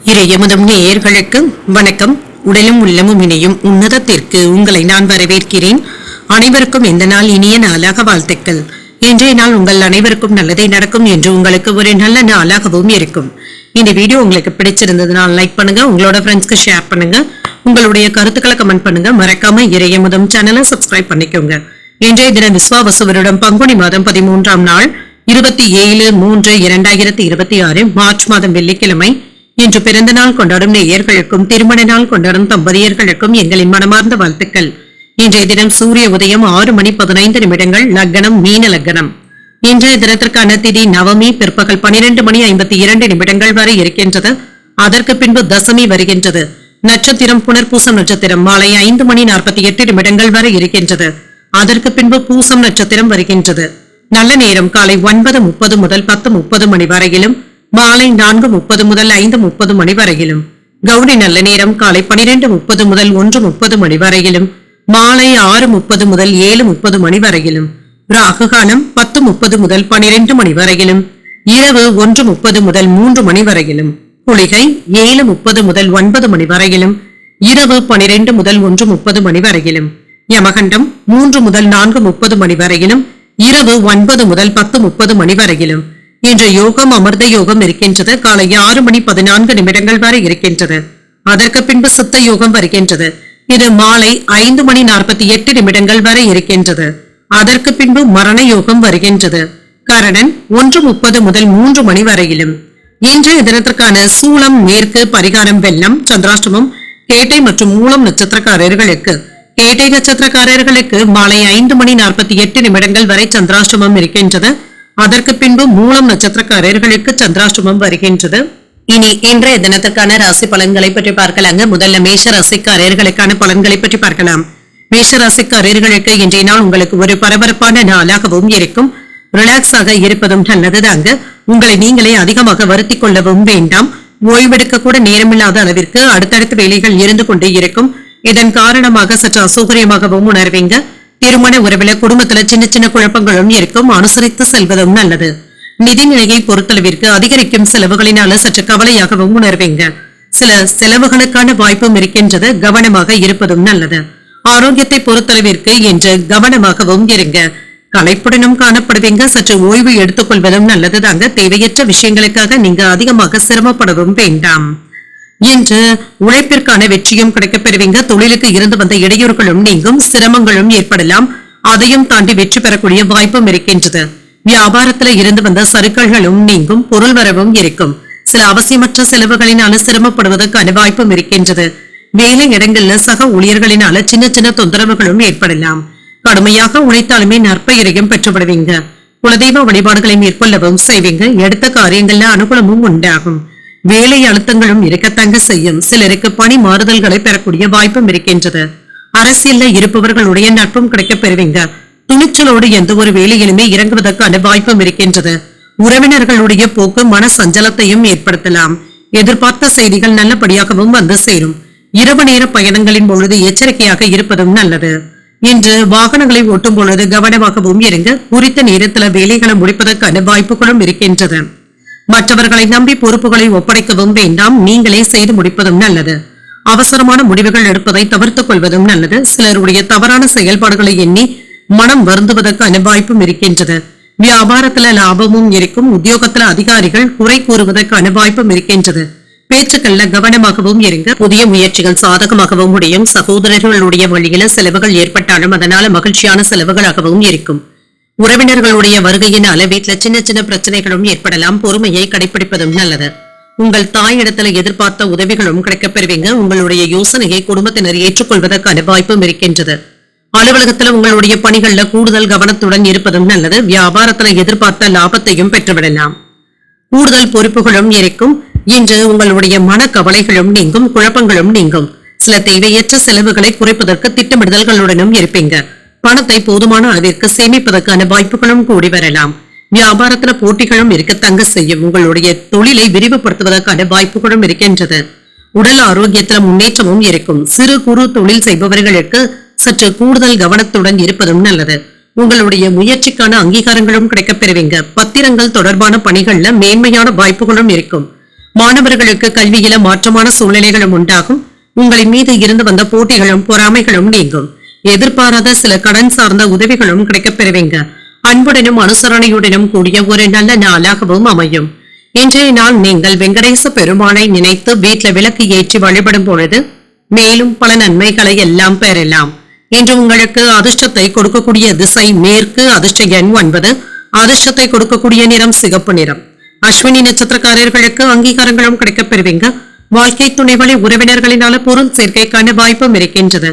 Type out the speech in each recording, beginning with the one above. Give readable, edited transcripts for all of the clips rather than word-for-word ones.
இறையமுதம் நேயர்களுக்கு வணக்கம். உடலும் உள்ளமும் இணையும் உன்னதத்திற்கு உங்களை நான் வரவேற்கிறேன். அனைவருக்கும் இந்த நாள் இனிய நாளாக வாழ்த்துக்கள். இன்றைய நாள் உங்கள் அனைவருக்கும் நல்லதே நடக்கும் என்று உங்களுக்கு ஒரு நல்ல நாளாகவும் இருக்கும். இந்த வீடியோ உங்களுக்கு பிடிச்சிருந்ததுனால் லைக் பண்ணுங்க, உங்களோட ஃப்ரெண்ட்ஸ்க்கு ஷேர் பண்ணுங்க, உங்களுடைய கருத்துக்களை கமெண்ட் பண்ணுங்க. மறக்காம இறையமுதம் சேனலை சப்ஸ்கிரைப் பண்ணிக்கோங்க. இன்றைய தினம் விஸ்வாவசு வருடம் பங்குனி மாதம் 13ஆம் நாள் 27/3/2026 மார்ச் மாதம் வெள்ளிக்கிழமை. இன்று பிறந்த நாள் கொண்டாடும் நேயர்களுக்கும் திருமண நாள் கொண்டாடும் தம்பதியர்களுக்கும் எங்களின் மனமார்ந்த வாழ்த்துக்கள். இன்றைய தினம் சூரிய உதயம் 6:15 லக்னம் மீன லக்னம். இன்றைய தினத்திற்கான திதி நவமி பிற்பகல் 12:52 வரை இருக்கின்றது. அதற்கு பின்பு தசமி வருகின்றது. நட்சத்திரம் புனர்பூசம் நட்சத்திரம் மாலை 5:48 வரை இருக்கின்றது. அதற்கு பின்பு பூசம் நட்சத்திரம் வருகின்றது. நல்ல நேரம் காலை 9:30 முதல் 10:30 மணி வரையிலும், மாலை 4:30 முதல் 5:30 மணி வரையிலும். கௌரி நல்ல நேரம் காலை 12:30 முதல் 1:30 மணி வரையிலும், மாலை 6:30 முதல் 7:30 மணி வரையிலும். ராகு காலம் 10:30 முதல் 12 மணி வரையிலும், இரவு 1:30 முதல் 3 மணி வரையிலும். குளிகை 7:30 முதல் 9 மணி வரையிலும், இரவு 12 முதல் 1:30 மணி வரையிலும். யமகண்டம் 3 முதல் 4:30 மணி வரையிலும், இரவு 9 முதல் 10:30 மணி வரையிலும். இன்று யோகம் அமிர்த யோகம் இருக்கின்றது. காலை 6:14 வரை இருக்கின்றது. அதற்கு பின்பு சித்த யோகம் வருகின்றது. இது மாலை 5:48 வரை இருக்கின்றது. அதற்கு பின்பு மரண யோகம் வருகின்றது. கரணன் 1:30 முதல் 3 மணி வரையிலும். இன்றைய தினத்திற்கான சூலம் மேற்கு, பரிகாரம் வெள்ளம், சந்திராஷ்டமம் கேட்டை மற்றும் மூலம் நட்சத்திரக்காரர்களுக்கு. கேட்டை நட்சத்திரக்காரர்களுக்கு மாலை 5:48 வரை சந்திராஷ்டமம் இருக்கின்றது. அதற்கு பின்பு மூலம் நட்சத்திரக்காரர்களுக்கு சந்திராஷ்டமம் வருகின்றது. இனி இன்றைய தினத்திற்கான ராசி பலன்களை பற்றி பார்க்கலாங்க. முதல்ல மேஷ ராசிக்காரர்களுக்கான பலன்களை பற்றி பார்க்கலாம். மேஷ ராசிக்காரர்களுக்கு இன்றைய நாள் உங்களுக்கு ஒரு பரபரப்பான நாளாகவும் இருக்கும். ரிலாக்ஸாக இருப்பதும் நல்லதுதாங்க. உங்களை நீங்களே அதிகமாக வருத்தி கொள்ளவும் வேண்டாம். ஓய்வெடுக்க கூட நேரமில்லாத அளவிற்கு அடுத்தடுத்த வேலைகள் இருந்து கொண்டே இருக்கும். இதன் காரணமாக சற்று அசௌகரியமாகவும் உணர்வீங்க. திருமண உறவுல குடும்பத்துல சின்ன சின்ன குழப்பங்களும் இருக்கும். அனுசரித்து செல்வதும் நல்லது. நிதி நிலையை பொறுத்தளவிற்கு அதிகரிக்கும் செலவுகளினால சற்று கவலையாகவும் உணர்வீங்க. சில செலவுகளுக்கான வாய்ப்பும் இருக்கின்றது. கவனமாக இருப்பதும் நல்லது. ஆரோக்கியத்தை பொறுத்தளவிற்கு இன்று கவனமாகவும் இருங்க. களைப்புடனும் காணப்படுவீங்க. சற்று ஓய்வு எடுத்துக் கொள்வதும் நல்லதுதாங்க. தேவையற்ற விஷயங்களுக்காக நீங்க அதிகமாக சிரமப்படவும் வேண்டாம். இன்று உழைப்பிற்கான வெற்றியும் கிடைக்கப் பெறுவீங்க. தொழிலுக்கு இருந்து வந்த இடையூறுகளும் நீங்கும். சிரமங்களும் ஏற்படலாம். அதையும் தாண்டி வெற்றி பெறக்கூடிய வாய்ப்பும் இருக்கின்றது. வியாபாரத்துல இருந்து வந்த சறுக்கல்களும் நீங்கும். பொருள் வரவும் இருக்கும். சில அவசியமற்ற செலவுகளினால சிரமப்படுவதற்கான வாய்ப்பும் இருக்கின்றது. வேலை இடங்கள்ல சக ஊழியர்களினால சின்ன சின்ன தொந்தரவுகளும் ஏற்படலாம். கடுமையாக உழைத்தாலுமே நற்பெயரையும் பெற்றுவிடுவீங்க. குலதெய்வ வழிபாடுகளை மேற்கொள்ளவும் செய்வீங்க. எடுத்த காரியங்கள்ல அனுகூலமும் உண்டாகும். வேலை அழுத்தங்களும் இருக்கத்தாங்க செய்யும். சிலருக்கு பணி மாறுதல்களை பெறக்கூடிய வாய்ப்பும் இருக்கின்றது. அரசியல்ல இருப்பவர்களுடைய நட்பும் கிடைக்கப் பெறுவீங்க. துணிச்சலோடு எந்த ஒரு வேலையிலுமே இறங்குவதற்கான வாய்ப்பும் இருக்கின்றது. உறவினர்களுடைய போக்கு மன சஞ்சலத்தையும் ஏற்படுத்தலாம். எதிர்பார்த்த செய்திகள் நல்லபடியாகவும் வந்து சேரும். இரவு நேர பயணங்களின் பொழுது எச்சரிக்கையாக இருப்பதும் நல்லது. இன்று வாகனங்களை ஓட்டும் பொழுது கவனமாகவும் இருங்க. குறித்த நேரத்துல வேலைகளை முடிப்பதற்கான வாய்ப்புகளும் இருக்கின்றது. மற்றவர்களை நம்பி பொறுப்புகளை ஒப்படைக்கவும் வேண்டாம். நீங்களே செய்து முடிப்பதும் நல்லது. அவசரமான முடிவுகள் எடுப்பதை தவிர்த்துக் கொள்வதும் நல்லது. சிலருடைய தவறான செயல்பாடுகளை எண்ணி மனம் வருந்துவதற்கான வாய்ப்பும் இருக்கின்றது. வியாபாரத்துல லாபமும் இருக்கும். உத்தியோகத்துல அதிகாரிகள் குறை கூறுவதற்கான வாய்ப்பும் இருக்கின்றது. பேச்சுக்கள்ல கவனமாகவும் இருங்க. புதிய முயற்சிகள் சாதகமாகவும் முடியும். சகோதரர்களுடைய வழியில செலவுகள் ஏற்பட்டாலும் அதனால மகிழ்ச்சியான செலவுகளாகவும் இருக்கும். உறவினர்களுடைய வருகையினால வீட்டுல சின்ன சின்ன பிரச்சனைகளும் ஏற்படலாம். பொறுமையை கடைபிடிப்பதும் நல்லது. உங்கள் தாயிடத்துல எதிர்பார்த்த உதவிகளும் கிடைக்கப் பெறுவீங்க. உங்களுடைய யோசனையை குடும்பத்தினர் ஏற்றுக்கொள்வதற்கான வாய்ப்பும் இருக்கின்றது. அலுவலகத்துல உங்களுடைய பணிகள்ல கூடுதல் கவனத்துடன் இருப்பதும் நல்லது. வியாபாரத்துல எதிர்பார்த்த லாபத்தையும் பெற்றுவிடலாம். கூடுதல் பொறுப்புகளும் இருக்கும். இன்று உங்களுடைய மன கவலைகளும் நீங்கும். குழப்பங்களும் நீங்கும். சில தேவையற்ற செலவுகளை குறைப்பதற்கு திட்டமிடுதல்களுடனும் இருப்பீங்க. பணத்தை போதுமான அளவிற்கு சேமிப்பதற்கான வாய்ப்புகளும் கூடி வரலாம். வியாபாரத்துல போட்டிகளும் இருக்கத்தங்க செய்யும். உங்களுடைய தொழிலை விரிவுபடுத்துவதற்கான வாய்ப்புகளும் இருக்கின்றது. உடல் ஆரோக்கியத்துல முன்னேற்றமும் இருக்கும். சிறு குறு தொழில் செய்பவர்களுக்கு சற்று கூடுதல் கவனத்துடன் இருப்பதும் நல்லது. உங்களுடைய முயற்சிக்கான அங்கீகாரங்களும் கிடைக்கப் பெறுவீங்க. பத்திரங்கள் தொடர்பான பணிகள்ல மேன்மையான வாய்ப்புகளும் இருக்கும். மாணவர்களுக்கு கல்வியில மாற்றமான சூழ்நிலைகளும் உண்டாகும். உங்களின் மீது இருந்து வந்த போட்டிகளும் பொறாமைகளும் நீங்கும். எதிர்பாராத சில கடன் சார்ந்த உதவிகளும் கிடைக்கப் பெறுவீங்க. அன்புடனும் அனுசரணையுடனும் கூடிய ஒரு நல்ல நாளாகவும் அமையும். இன்றைய நாள் நீங்கள் வெங்கடேச பெருமானை நினைத்து வீட்டில் விளக்கு ஏற்றி வழிபடும் பொழுது மேலும் பல நன்மைகளை எல்லாம் பெறலாம். இன்று உங்களுக்கு அதிர்ஷ்டத்தை கொடுக்கக்கூடிய திசை மேற்கு, அதிர்ஷ்ட எண் 9, அதிர்ஷ்டத்தை கொடுக்கக்கூடிய நிறம் சிகப்பு நிறம். அஸ்வினி நட்சத்திரக்காரர்களுக்கு அங்கீகாரங்களும் கிடைக்கப் பெறுவீங்க. வாழ்க்கை துணைவழி உறவினர்களினால பொருள் சேர்க்கைக்கான வாய்ப்பும் இருக்கின்றது.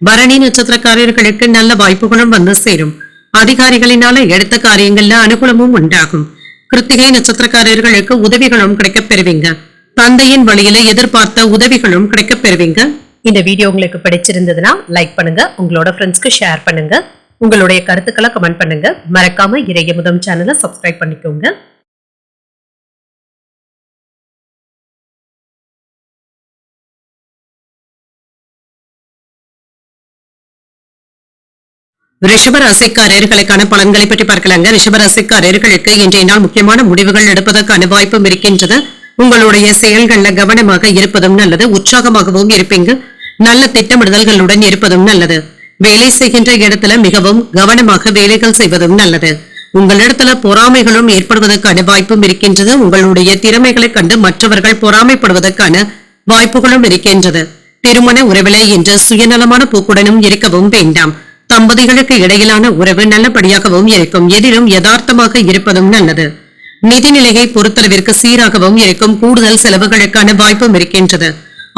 பரணி நட்சத்திரக்காரர்களுக்கு நல்ல வாய்ப்புகளும் வந்து சேரும். அதிகாரிகளினால எடுத்த காரியங்கள்ல அனுகூலமும் உண்டாகும். கிருத்திகை நட்சத்திரக்காரர்களுக்கு உதவிகளும் கிடைக்கப் பெறுவீங்க. தந்தையின் வழியில எதிர்பார்த்த உதவிகளும் கிடைக்கப் பெறுவீங்க. இந்த வீடியோ உங்களுக்கு பிடிச்சிருந்ததுன்னா லைக் பண்ணுங்க, உங்களோட ஃப்ரெண்ட்ஸ்க்கு ஷேர் பண்ணுங்க, உங்களுடைய கருத்துக்களை கமெண்ட் பண்ணுங்க. மறக்காம இறையமுதம் சேனலை சப்ஸ்கிரைப் பண்ணிக்கோங்க. ரிஷபராசிக்காரர்களுக்கான பலன்களை பற்றி பார்க்கலாங்க. ரிஷபராசிக்காரர்களுக்கு இன்றைய நாள் முக்கியமான முடிவுகள் எடுப்பதற்கான வாய்ப்பும் இருக்கின்றது. உங்களுடைய செயல்கள்ல கவனமாக இருப்பதும் நல்லது. உற்சாகமாகவும் இருப்பீங்க. நல்ல திட்டமிடுதல்களுடன் இருப்பதும் நல்லது. வேலை செய்கின்ற இடத்துல மிகவும் கவனமாக வேலைகள் செய்வதும் நல்லது. உங்களிடத்துல பொறாமைகளும் ஏற்படுவதற்கான வாய்ப்பும் இருக்கின்றது. உங்களுடைய திறமைகளை கண்டு மற்றவர்கள் பொறாமைப்படுவதற்கான வாய்ப்புகளும் இருக்கின்றது. திருமண உறவில இன்று சுயநலமான போக்குடனும் இருக்கவும் வேண்டாம். தம்பதிகளுக்கு இடையிலான உறவு நல்லபடியாகவும் இருக்கும். எதிலும் யதார்த்தமாக இருப்பதும் நல்லது. நிதிநிலையை பொறுத்தளவிற்கு சீராகவும் இருக்கும். கூடுதல் செலவுகளுக்கான வாய்ப்பும் இருக்கின்றது.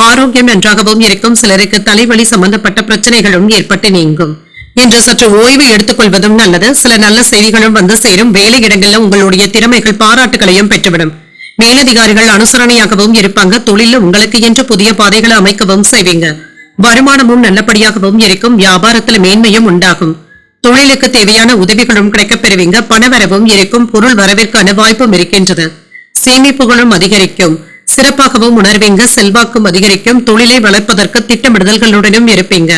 ஆரோக்கியம் நன்றாகவும் இருக்கும். சிலருக்கு தலைவலி சம்பந்தப்பட்ட பிரச்சனைகளும் ஏற்பட்டு நீங்கும். இன்று சற்று ஓய்வு எடுத்துக் கொள்வதும் நல்லது. சில நல்ல செய்திகளும் வந்து சேரும். வேலை இடங்களில் உங்களுடைய திறமைகள் பாராட்டுகளையும் பெற்றுவிடும். மேலதிகாரிகள் அனுசரணையாகவும் இருப்பாங்க. தொழில உங்களுக்கு என்று புதிய பாதைகளை அமைக்கவும் செய்வீங்க. வருமானமும் நல்லபடியாகவும் இருக்கும். வியாபாரத்தில் மேன்மையும் உண்டாகும். தொழிலுக்கு தேவையான உதவிகளும் கிடைக்கப் பெறுவீங்க. பணவரவும் இருக்கும். பொருள் வரவிற்கான வாய்ப்பும் இருக்கின்றது. சேமிப்புகளும் அதிகரிக்கும். சிறப்பாகவும் உணர்வீங்க. செல்வாக்கும் அதிகரிக்கும். தொழிலை வளர்ப்பதற்கு திட்டமிடுதல்களுடனும் இருப்பீங்க.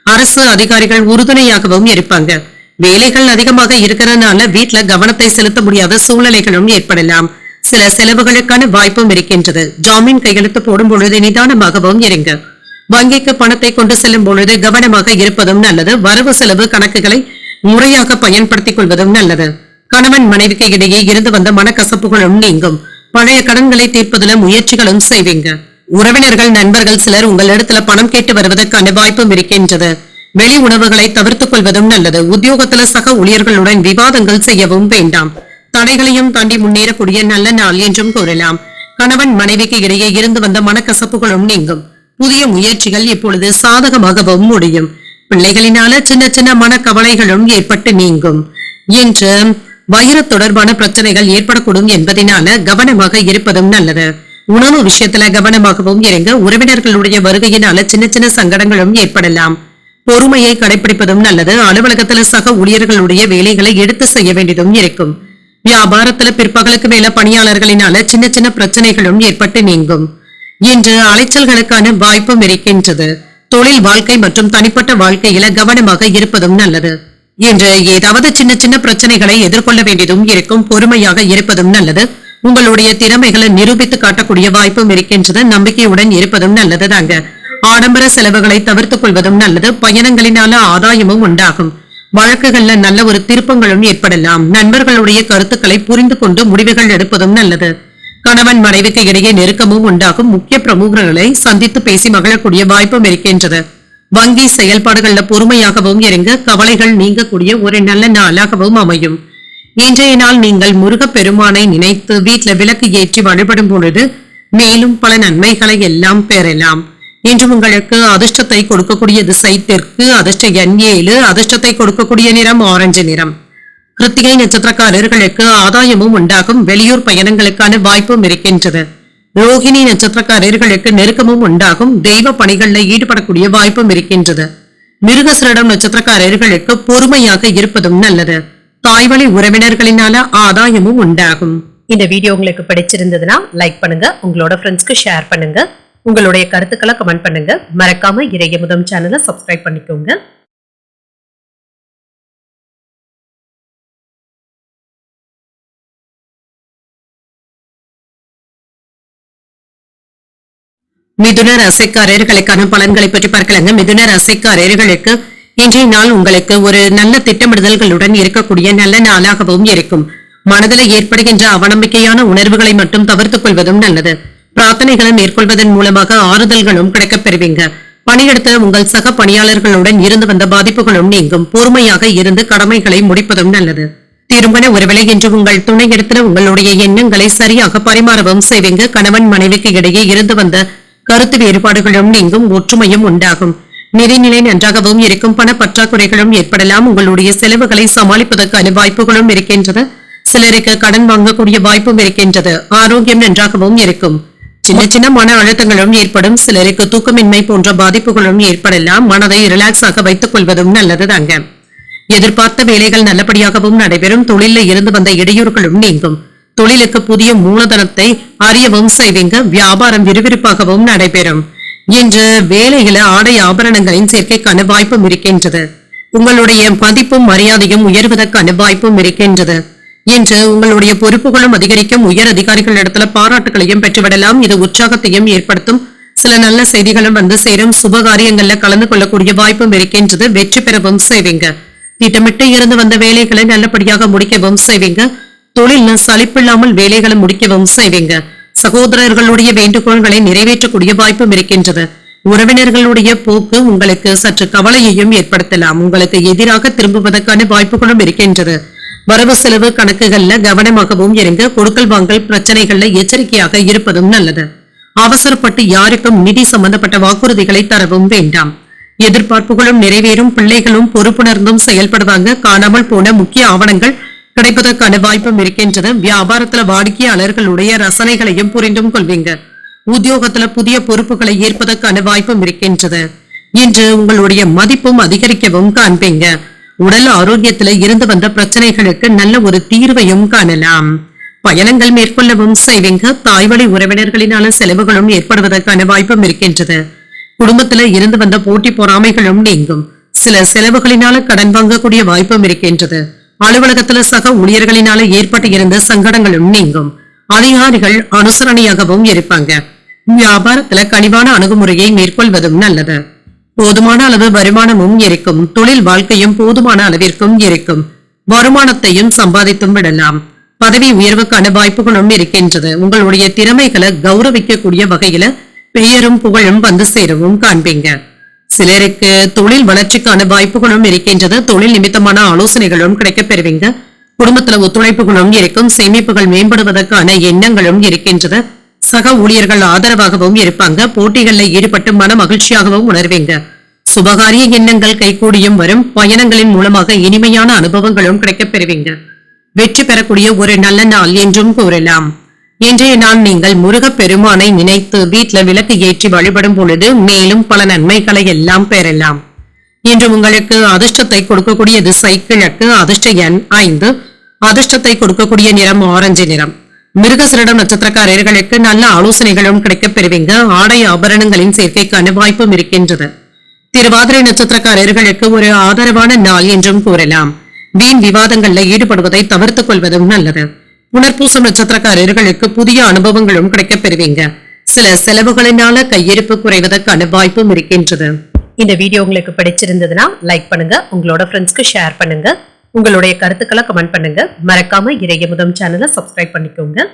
அரசு அதிகாரிகள் உறுதுணையாகவும் இருப்பாங்க. வேலைகள் அதிகமாக இருக்கிறதுனால வீட்டுல கவனத்தை செலுத்த முடியாத சூழ்நிலைகளும் ஏற்படலாம். சில செலவுகளுக்கான வாய்ப்பும் இருக்கின்றது. ஜாமீன் கையெழுத்து போடும் பொழுது நிதானமாகவும் இருங்க. வங்கிக்கு பணத்தை கொண்டு செல்லும் பொழுது கவனமாக இருப்பதும் நல்லது. வரவு செலவு கணக்குகளை முறையாக பயன்படுத்திக் கொள்வதும் நல்லது. கணவன் மனைவிக்கு இடையே இருந்து வந்த மனக்கசப்புகளும் நீங்கும். பழைய கடன்களை தீர்ப்பதில் முயற்சிகளும் செய்வீங்க. உறவினர்கள் நண்பர்கள் சிலர் உங்களிடத்துல பணம் கேட்டு வருவதற்கான வாய்ப்பும் இருக்கின்றது. வெளி உணவுகளை தவிர்த்துக் கொள்வதும் நல்லது. உத்தியோகத்துல சக ஊழியர்களுடன் விவாதங்கள் செய்யவும் வேண்டாம். தடைகளையும் தாண்டி முன்னேறக்கூடிய நல்ல நாள் என்றும் கூறலாம். கணவன் மனைவிக்கு இடையே இருந்து வந்த மனக்கசப்புகளும் நீங்கும். புதிய முயற்சிகள் இப்பொழுது சாதகமாகவும் முடியும். பிள்ளைகளினால சின்ன சின்ன மனக்கவலைகளும் ஏற்பட்டு நீங்கும். இன்று வயிறு தொடர்பான பிரச்சனைகள் ஏற்படக்கூடும் என்பதனால கவனமாக இருப்பதும் நல்லது. உணவு விஷயத்துல கவனமாகவும் இருங்க. உறவினர்களுடைய வருகையினால சின்ன சின்ன சங்கடங்களும் ஏற்படலாம். பொறுமையை கடைபிடிப்பதும் நல்லது. அலுவலகத்துல சக ஊழியர்களுடைய வேலைகளை எடுத்து செய்ய வேண்டியதும் இருக்கும். வியாபாரத்துல பிற்பகலுக்கு மேல பணியாளர்களினால சின்ன சின்ன பிரச்சனைகளும் ஏற்பட்டு நீங்கும். இன்று அலைச்சல்களுக்கான வாய்ப்பும் இருக்கின்றது. தொழில் வாழ்க்கை மற்றும் தனிப்பட்ட வாழ்க்கையில கவனமாக இருப்பதும் நல்லது. இன்று ஏதாவது சின்ன சின்ன பிரச்சனைகளை எதிர்கொள்ள வேண்டியதும் இருக்கும். பொறுமையாக இருப்பதும் நல்லது. உங்களுடைய திறமைகளை நிரூபித்து காட்டக்கூடிய வாய்ப்பும் இருக்கின்றது. நம்பிக்கையுடன் இருப்பதும் நல்லது தாங்க. ஆடம்பர செலவுகளை தவிர்த்துக் கொள்வதும் நல்லது. பயணங்களினால ஆதாயமும் உண்டாகும். வழக்குகள்ல நல்ல ஒரு திருப்பங்களும் ஏற்படலாம். நண்பர்களுடைய கருத்துக்களை புரிந்து கொண்டு முடிவுகள் எடுப்பதும் நல்லது. கணவன் மனைவிக்கு இடையே நெருக்கமும் உண்டாகும். முக்கிய பிரமுகர்களை சந்தித்து பேசி மகிழக்கூடிய வாய்ப்பும் இருக்கின்றது. வங்கி செயல்பாடுகள்ல பொறுமையாகவும் இருங்க. கவலைகள் நீங்கக்கூடிய ஒரு நல்ல நாளாகவும் அமையும். இன்றைய நாள் நீங்கள் முருகப் பெருமானை நினைத்து வீட்டுல விளக்கு ஏற்றி வழிபடும் பொழுது மேலும் பல நன்மைகளை எல்லாம் பெறலாம். இன்று உங்களுக்கு அதிர்ஷ்டத்தை கொடுக்கக்கூடிய திசை தெற்கு, அதிர்ஷ்ட எண் 7, அதிர்ஷ்டத்தை கொடுக்கக்கூடிய நிறம் ஆரஞ்சு நிறம். கிருத்திகை நட்சத்திரக்காரர்களுக்கு ஆதாயமும் உண்டாகும். வெளியூர் பயணங்களுக்கான வாய்ப்பும் இருக்கின்றது. ரோகிணி நட்சத்திரக்காரர்களுக்கு நெருக்கமும் உண்டாகும். தெய்வ பணிகள்ல ஈடுபடக்கூடிய வாய்ப்பும் இருக்கின்றது. மிருகசிரிடம் நட்சத்திரக்காரர்களுக்கு பொறுமையாக இருப்பதும் நல்லது. தாய்வழி உறவினர்களினால ஆதாயமும் உண்டாகும். இந்த வீடியோ உங்களுக்கு பிடிச்சிருந்ததுன்னா லைக் பண்ணுங்க, உங்களோட ஃப்ரெண்ட்ஸ்க்கு ஷேர் பண்ணுங்க, உங்களுடைய கருத்துக்களை கமெண்ட் பண்ணுங்க. மறக்காம இறையமுதம் சேனலை சப்ஸ்கிரைப் பண்ணிக்கோங்க. மிதுன ராசிக்காரர்களுக்கான பலன்களை பற்றி பார்க்கலாங்க. மிதுன ராசிக்காரர்களுக்கு இன்றைய நாள் உங்களுக்கு ஒரு நல்ல திட்டமிடுதல்களுடன் இருக்கக்கூடிய நல்ல நாளாகவும் இருக்கும். மனதில் ஏற்படுகின்ற அவநம்பிக்கையான உணர்வுகளை மட்டும் தவிர்த்துக் கொள்வதும் நல்லது. பிரார்த்தனைகளை மேற்கொள்வதன் மூலமாக ஆறுதல்களும் கிடைக்கப் பெறுவீங்க. பணியிடத்தில் உங்கள் சக பணியாளர்களுடன் இருந்து வந்த பாதிப்புகளும் நீங்கும். பொறுமையாக இருந்து கடமைகளை முடிப்பதும் நல்லது. திருமண ஒருவேளை என்று உங்கள் துணையிடத்துல உங்களுடைய எண்ணங்களை சரியாக பரிமாறவும் செய்வீங்க. கணவன் மனைவிக்கு இடையே இருந்து வந்த கருத்து வேறுபாடுகளும் நீங்கும். ஒற்றுமையும் உண்டாகும். நிதிநிலை நன்றாகவும் இருக்கும். பண பற்றாக்குறைகளும் ஏற்படலாம். உங்களுடைய செலவுகளை சமாளிப்பதற்கான வாய்ப்புகளும் இருக்கின்றது. சிலருக்கு கடன் வாங்கக்கூடிய வாய்ப்பும் இருக்கின்றது. ஆரோக்கியம் நன்றாகவும் இருக்கும். சின்ன சின்ன மன அழுத்தங்களும் ஏற்படும். சிலருக்கு தூக்கமின்மை போன்ற பாதிப்புகளும் ஏற்படலாம். மனதை ரிலாக்ஸாக வைத்துக் கொள்வதும் நல்லது தாங்க. எதிர்பார்த்த வேலைகள் நல்லபடியாகவும் நடைபெறும். தொழிலில் இருந்து வந்த இடையூறுகளும் நீங்கும். தொழிலுக்கு புதிய மூலதனத்தை அறியவும் செய்வீங்க. வியாபாரம் விறுவிறுப்பாகவும் நடைபெறும். இன்று வேலையில ஆடை ஆபரணங்களின் சேர்க்கைக்கான வாய்ப்பும் இருக்கின்றது. உங்களுடைய மதிப்பும் மரியாதையும் உயர்வதற்கான வாய்ப்பும் இருக்கின்றது. இன்று உங்களுடைய பொறுப்புகளும் அதிகரிக்கும். உயர் அதிகாரிகளிடத்துல பாராட்டுகளையும் பெற்றுவிடலாம். இது உற்சாகத்தையும் ஏற்படுத்தும். சில நல்ல செய்திகளும் வந்து சேரும். சுபகாரியங்கள்ல கலந்து கொள்ளக்கூடிய வாய்ப்பும் இருக்கின்றது. வெற்றி பெறவும் செய்வீங்க. திட்டமிட்டு இருந்து வந்த வேலைகளை நல்லபடியாக முடிக்கவும் செய்வீங்க. தொழில் சலிப்பில்லாமல் வேலைகளை முடிக்கவும் செய்வீங்க. சகோதரர்களுடைய வேண்டுகோள்களை நிறைவேற்றக்கூடிய வாய்ப்பும் இருக்கின்றது. உறவினர்களுடைய போக்கு உங்களுக்கு சற்று கவலையையும் ஏற்படுத்தலாம். உங்களுக்கு எதிராக திரும்புவதற்கான வாய்ப்புகளும் இருக்கின்றது. வரவு செலவு கணக்குகள்ல கவனமாகவும் இருங்க. கொடுக்கல் வாங்கல் பிரச்சனைகள்ல எச்சரிக்கையாக இருப்பதும் நல்லது. அவசரப்பட்டு யாருக்கும் நிதி சம்பந்தப்பட்ட வாக்குறுதிகளை தரவும் வேண்டாம். எதிர்பார்ப்புகளும் நிறைவேறும். பிள்ளைகளும் பொறுப்புணர்ந்தும் செயல்படுவாங்க. காணாமல் போன முக்கிய ஆவணங்கள் கிடைப்பதற்கான வாய்ப்பும் இருக்கின்றது. வியாபாரத்துல வாடிக்கையாளர்களுடைய ரசனைகளையும் புரிந்தும் கொள்வீங்க. உத்தியோகத்துல புதிய பொறுப்புகளை ஏற்பதற்கான வாய்ப்பும் இருக்கின்றது. இன்று உங்களுடைய மதிப்பும் அதிகரிக்கவும் காண்பீங்க. உடல் ஆரோக்கியத்துல இருந்து வந்த பிரச்சனைகளுக்கு நல்ல ஒரு தீர்வையும் காணலாம். பயணங்கள் மேற்கொள்ளவும் செய்வீங்க. தாய்வழி உறவினர்களினால செலவுகளும் ஏற்படுவதற்கான வாய்ப்பும் இருக்கின்றது. குடும்பத்துல இருந்து வந்த போட்டி பொறாமைகளும் நீங்கும். சில செலவுகளினால கடன் வாங்கக்கூடிய வாய்ப்பும் இருக்கின்றது. அலுவலகத்துல சக ஊழியர்களினால ஏற்பட்டு இருந்த சங்கடங்களும் நீங்கும். அதிகாரிகள் அனுசரணையாகவும் இருப்பாங்க. வியாபாரத்துல கனிவான அணுகுமுறையை மேற்கொள்வதும் நல்லது. போதுமான அளவு வருமானமும் இருக்கும். தொழில் வாழ்க்கையும் போதுமான அளவிற்கும் இருக்கும். வருமானத்தையும் சம்பாதித்தும் விடலாம். பதவி உயர்வுக்கான வாய்ப்புகளும் இருக்கின்றது. உங்களுடைய திறமைகளை கௌரவிக்கக்கூடிய வகையில பெயரும் புகழும் வந்து சேரவும் காண்பீங்க. சிலருக்கு தொழில் வளர்ச்சிக்கான வாய்ப்புகளும் இருக்கின்றது. தொழில் நிமித்தமான ஆலோசனைகளும் கிடைக்கப் பெறுவீங்க. குடும்பத்துல ஒத்துழைப்புகளும் இருக்கும். சேமிப்புகள் மேம்படுவதற்கான எண்ணங்களும் இருக்கின்றது. சக ஊழியர்கள் ஆதரவாகவும் இருப்பாங்க. போட்டிகளில் ஈடுபட்டு மன மகிழ்ச்சியாகவும் உணர்வீங்க. சுபகாரிய எண்ணங்கள் கைகூடியும் வரும். பயணங்களின் மூலமாக இனிமையான அனுபவங்களும் கிடைக்கப் பெறுவீங்க. வெற்றி பெறக்கூடிய ஒரு நல்ல நாள் என்றும் கூறலாம். இன்றைய நாள் நீங்கள் முருகப் பெருமானை நினைத்து வீட்டுல விளக்கு ஏற்றி வழிபடும் பொழுது மேலும் பல நன்மைகளை எல்லாம் பெறலாம். இன்று உங்களுக்கு அதிர்ஷ்டத்தை கொடுக்கக்கூடிய திசை கிழக்கு. அதிர்ஷ்ட எண் 5. அதிர்ஷ்டத்தை கொடுக்கக்கூடிய நிறம் ஆரஞ்சு நிறம். மிருகசீரிடம் நட்சத்திரக்காரர்களுக்கு நல்ல ஆலோசனைகளும் கிடைக்கப் பெறுவீங்க. ஆடை ஆபரணங்களின் சேர்க்கைக்கான வாய்ப்பும் இருக்கின்றது. திருவாதிரை நட்சத்திரக்காரர்களுக்கு ஒரு ஆதரவான நாள் என்றும் கூறலாம். வீண் விவாதங்கள்ல ஈடுபடுவதை தவிர்த்துக் கொள்வதும் நல்லது. புனர்பூசம் நட்சத்திரக்காரர்களுக்கு புதிய அனுபவங்களும் கிடைக்கப் பெறுவீங்க. சில செலவுகளினால கையிருப்பு குறைவதற்கான வாய்ப்பும் இருக்கின்றது. இந்த வீடியோ உங்களுக்கு பிடிச்சிருந்ததுன்னா லைக் பண்ணுங்க. உங்களோட ஃப்ரெண்ட்ஸ்க்கு ஷேர் பண்ணுங்க. உங்களுடைய கருத்துக்களை கமெண்ட் பண்ணுங்க. மறக்காம இறையமுதம் சேனலை சப்ஸ்கிரைப் பண்ணிக்கோங்க.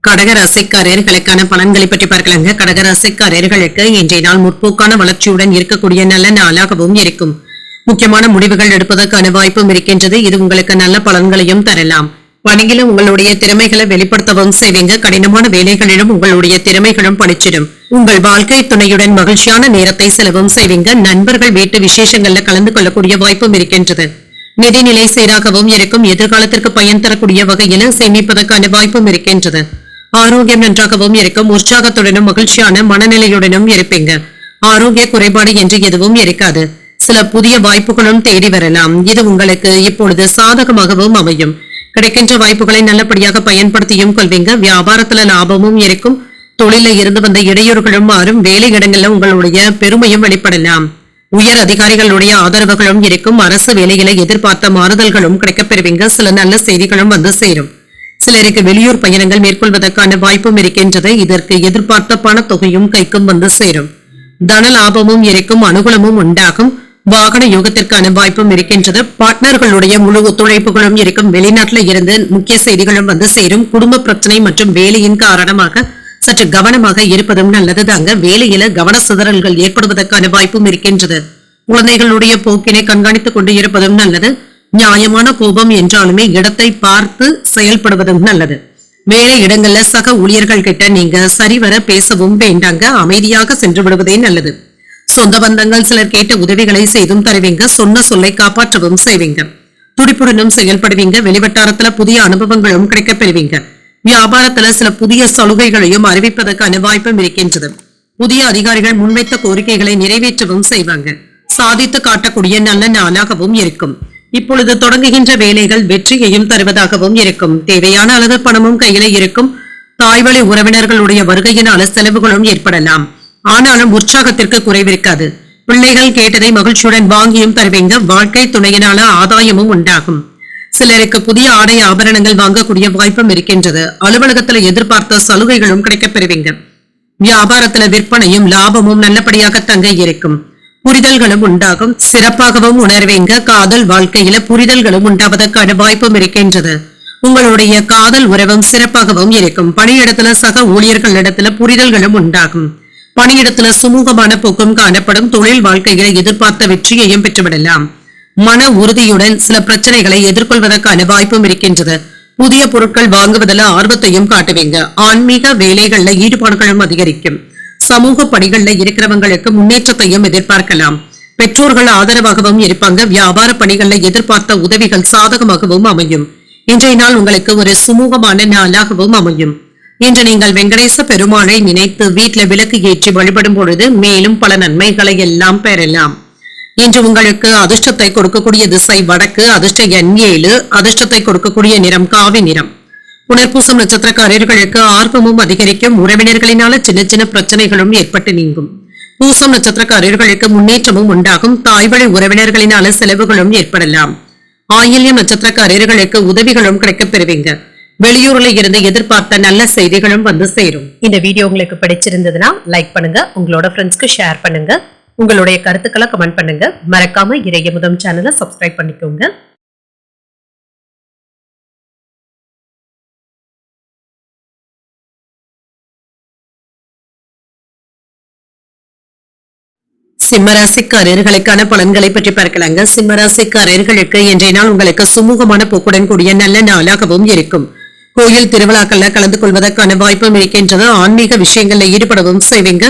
கடகராசிக்காரர்களுக்கான பலன்களை பற்றி பார்க்கலாங்க. கடகராசிக்காரர்களுக்கு இன்றைய நாள் முற்போக்கான வளர்ச்சியுடன் இருக்கக்கூடிய நல்ல நாளாகவும் இருக்கும். முக்கியமான முடிவுகள் எடுப்பதற்கான வாய்ப்பும் இருக்கின்றது. இது உங்களுக்கு நல்ல பலன்களையும் தரலாம். பணியில உங்களுடைய திறமைகளை வெளிப்படுத்தவும் செய்வீங்க. கடினமான வேலைகளிலும் உங்களுடைய திறமைகளும் பளிச்சிடும். உங்கள் வாழ்க்கை துணையுடன் மகிழ்ச்சியான நேரத்தை செலவும் செய்வீங்க. நண்பர்கள் வீட்டு விசேஷங்கள்ல கலந்து கொள்ளக்கூடிய வாய்ப்பும் இருக்கின்றது. நிதிநிலை சீராகவும் இருக்கும். எதிர்காலத்திற்கு பயன் தரக்கூடிய வகையில சேமிப்பதற்கான வாய்ப்பும் இருக்கின்றது. ஆரோக்கியம் நன்றாகவும் இருக்கும். உற்சாகத்துடனும் மகிழ்ச்சியான மனநிலையுடனும் இருப்பீங்க. ஆரோக்கிய குறைபாடு என்று எதுவும் இருக்காது. சில புதிய வாய்ப்புகளும் தேடி வரலாம். இது உங்களுக்கு இப்பொழுது சாதகமாகவும் அமையும். கிடைக்கின்ற வாய்ப்புகளை நல்லபடியாக பயன்படுத்தியும் கொள்வீங்க. வியாபாரத்துல லாபமும் இருக்கும். தொழில இருந்து வந்த இடையூறுகளும் மாறும். வேலை இடங்கள்ல உங்களுடைய பெருமையும் வெளிப்படலாம். உயர் அதிகாரிகளுடைய ஆதரவுகளும் இருக்கும். அரசு வேலைகளை எதிர்பார்த்த மாறுதல்களும் கிடைக்கப் பெறுவீங்க. சில நல்ல செய்திகளும் வந்து சேரும். சிலருக்கு வெளியூர் பயணங்கள் மேற்கொள்வதற்கான வாய்ப்பும் இருக்கின்றது. இதற்கு எதிர்பார்த்த பணத்தொகையும் கைக்கும் வந்து சேரும். தன லாபமும் இருக்கும். அனுகூலமும் உண்டாகும். வாகன யோகத்திற்கான வாய்ப்பும் இருக்கின்றது. பார்ட்னர்களுடைய முழு ஒத்துழைப்புகளும் இருக்கும். வெளிநாட்டில் இருந்து முக்கிய செய்திகளும் வந்து சேரும். குடும்ப பிரச்சனை மற்றும் வேலையின் காரணமாக சற்று கவனமாக இருப்பதும் நல்லதுதாங்க. வேலையில கவன சிதறல்கள் ஏற்படுவதற்கான வாய்ப்பும் இருக்கின்றது. குழந்தைகளுடைய போக்கினை கண்காணித்துக் கொண்டு இருப்பதும் நல்லது. நியாயமான கோபம் என்றாலுமே இடத்தை பார்த்து செயல்படுவதும் நல்லது. வேலை இடங்கள்ல சக ஊழியர்கள் கிட்ட நீங்க சரிவர பேசவும் வேண்டாங்க. அமைதியாக சென்று விடுவதே நல்லது. சொந்த பந்தங்கள் சிலர் கேட்ட உதவிகளை செய்தும் தருவீங்க. சொன்ன சொல்லை காப்பாற்றவும் செய்வீங்க. துடிப்புடனும் செயல்படுவீங்க. வெளிவட்டாரத்துல புதிய அனுபவங்களும் கிடைக்கப் பெறுவீங்க. வியாபாரத்துல சில புதிய சலுகைகளையும் அறிவிப்பதற்கான வாய்ப்பும் இருக்கின்றது. புதிய அதிகாரிகள் முன்வைத்த கோரிக்கைகளை நிறைவேற்றவும் செய்வாங்க. சாதித்து காட்டக்கூடிய நல்ல நாளாகவும் இருக்கும். இப்பொழுது தொடங்குகின்ற வேலைகள் வெற்றியையும் தருவதாகவும் இருக்கும். தேவையான அளவு பணமும் கையில இருக்கும். தாய்வழி உறவினர்களுடைய வருகையினால செலவுகளும் ஏற்படலாம். ஆனாலும் உற்சாகத்திற்கு குறைவிருக்காது. பிள்ளைகள் கேட்டதை மகிழ்ச்சியுடன் வாங்கியும் தருவீங்க. வாழ்க்கை துணையினால ஆதாயமும் உண்டாகும். சிலருக்கு புதிய ஆடை ஆபரணங்கள் வாங்கக்கூடிய வாய்ப்பும் இருக்கின்றது. அலுவலகத்துல எதிர்பார்த்த சலுகைகளும் கிடைக்கப் பெறுவீங்க. வியாபாரத்துல விற்பனையும் லாபமும் நல்லபடியாக தங்க இருக்கும். புரிதல்களும் உண்டாகும். சிறப்பாகவும் உணர்வீங்க. காதல் வாழ்க்கையில புரிதல்களும் உண்டாவதற்கான வாய்ப்பும் இருக்கின்றது. உங்களுடைய காதல் உறவும் சிறப்பாகவும் இருக்கும். பணியிடத்துல சக ஊழியர்களிடத்துல புரிதல்களும் உண்டாகும். பணியிடத்துல சுமூகமான போக்கும் காணப்படும். தொழில் வாழ்க்கையில எதிர்பார்த்த வெற்றியையும் பெற்றுவிடலாம். மன உறுதியுடன் சில பிரச்சனைகளை எதிர்கொள்வதற்கான வாய்ப்பும் இருக்கின்றது. புதிய பொருட்கள் வாங்குவதில் ஆர்வத்தையும் காட்டுவீங்க. ஆன்மீக வேலைகள்ல ஈடுபாடுகளும் அதிகரிக்கும். சமூக பணிகள்ல இருக்கிறவங்களுக்கு முன்னேற்றத்தையும் எதிர்பார்க்கலாம். பெற்றோர்கள் ஆதரவாகவும் இருப்பாங்க. வியாபார பணிகள்ல எதிர்பார்த்த உதவிகள் சாதகமாகவும் அமையும். இன்றைய நாள் உங்களுக்கு ஒரு சுமூகமான நாளாகவும் அமையும். இன்று நீங்கள் வெங்கடேச பெருமாளை நினைத்து வீட்டுல விளக்கு ஏற்றி வழிபடும் பொழுது மேலும் பல நன்மைகளை எல்லாம் பெறலாம். இன்று உங்களுக்கு அதிர்ஷ்டத்தை கொடுக்கக்கூடிய திசை வடக்கு. அதிர்ஷ்ட எண் 7. அதிர்ஷ்டத்தை கொடுக்கக்கூடிய நிறம் காவி நிறம். புனர்பூசம் நட்சத்திரக்காரர்களுக்கு ஆர்வமும் அதிகரிக்கும். உறவினர்களினால சின்ன சின்ன பிரச்சனைகளும் ஏற்பட்டு நீங்கும். பூசம் நட்சத்திரக்காரர்களுக்கு முன்னேற்றமும் உண்டாகும். தாய்வழி உறவினர்களினால செலவுகளும் ஏற்படலாம். ஆயில்யம் நட்சத்திரக்காரர்களுக்கு உதவிகளும் கிடைக்கப் பெறுவீங்க. வெளியூர்ல இருந்து எதிர்பார்த்த நல்ல செய்திகளும் வந்து சேரும். இந்த வீடியோ உங்களுக்கு பிடிச்சிருந்ததுன்னா லைக் பண்ணுங்க. உங்களோட ஃப்ரெண்ட்ஸ்க்கு ஷேர் பண்ணுங்க. உங்களுடைய கருத்துக்களை கமெண்ட் பண்ணுங்க. மறக்காம இறையமுதம் சேனலை சப்ஸ்கிரைப் பண்ணிக்கோங்க. சிம்மராசிக்காரர்களுக்கான பலன்களை பற்றி பார்க்கலாங்க. சிம்மராசிக்காரர்களுக்கு இன்றைய நாள் உங்களுக்கு சுமூகமான போக்குடன் கூடிய நல்ல நாளாகவும் இருக்கும். கோயில் திருவிழாக்கள்ல கலந்து கொள்வதற்கான வாய்ப்பும் இருக்கின்றது. ஆன்மீக விஷயங்கள்ல ஈடுபடவும் செய்வீங்க.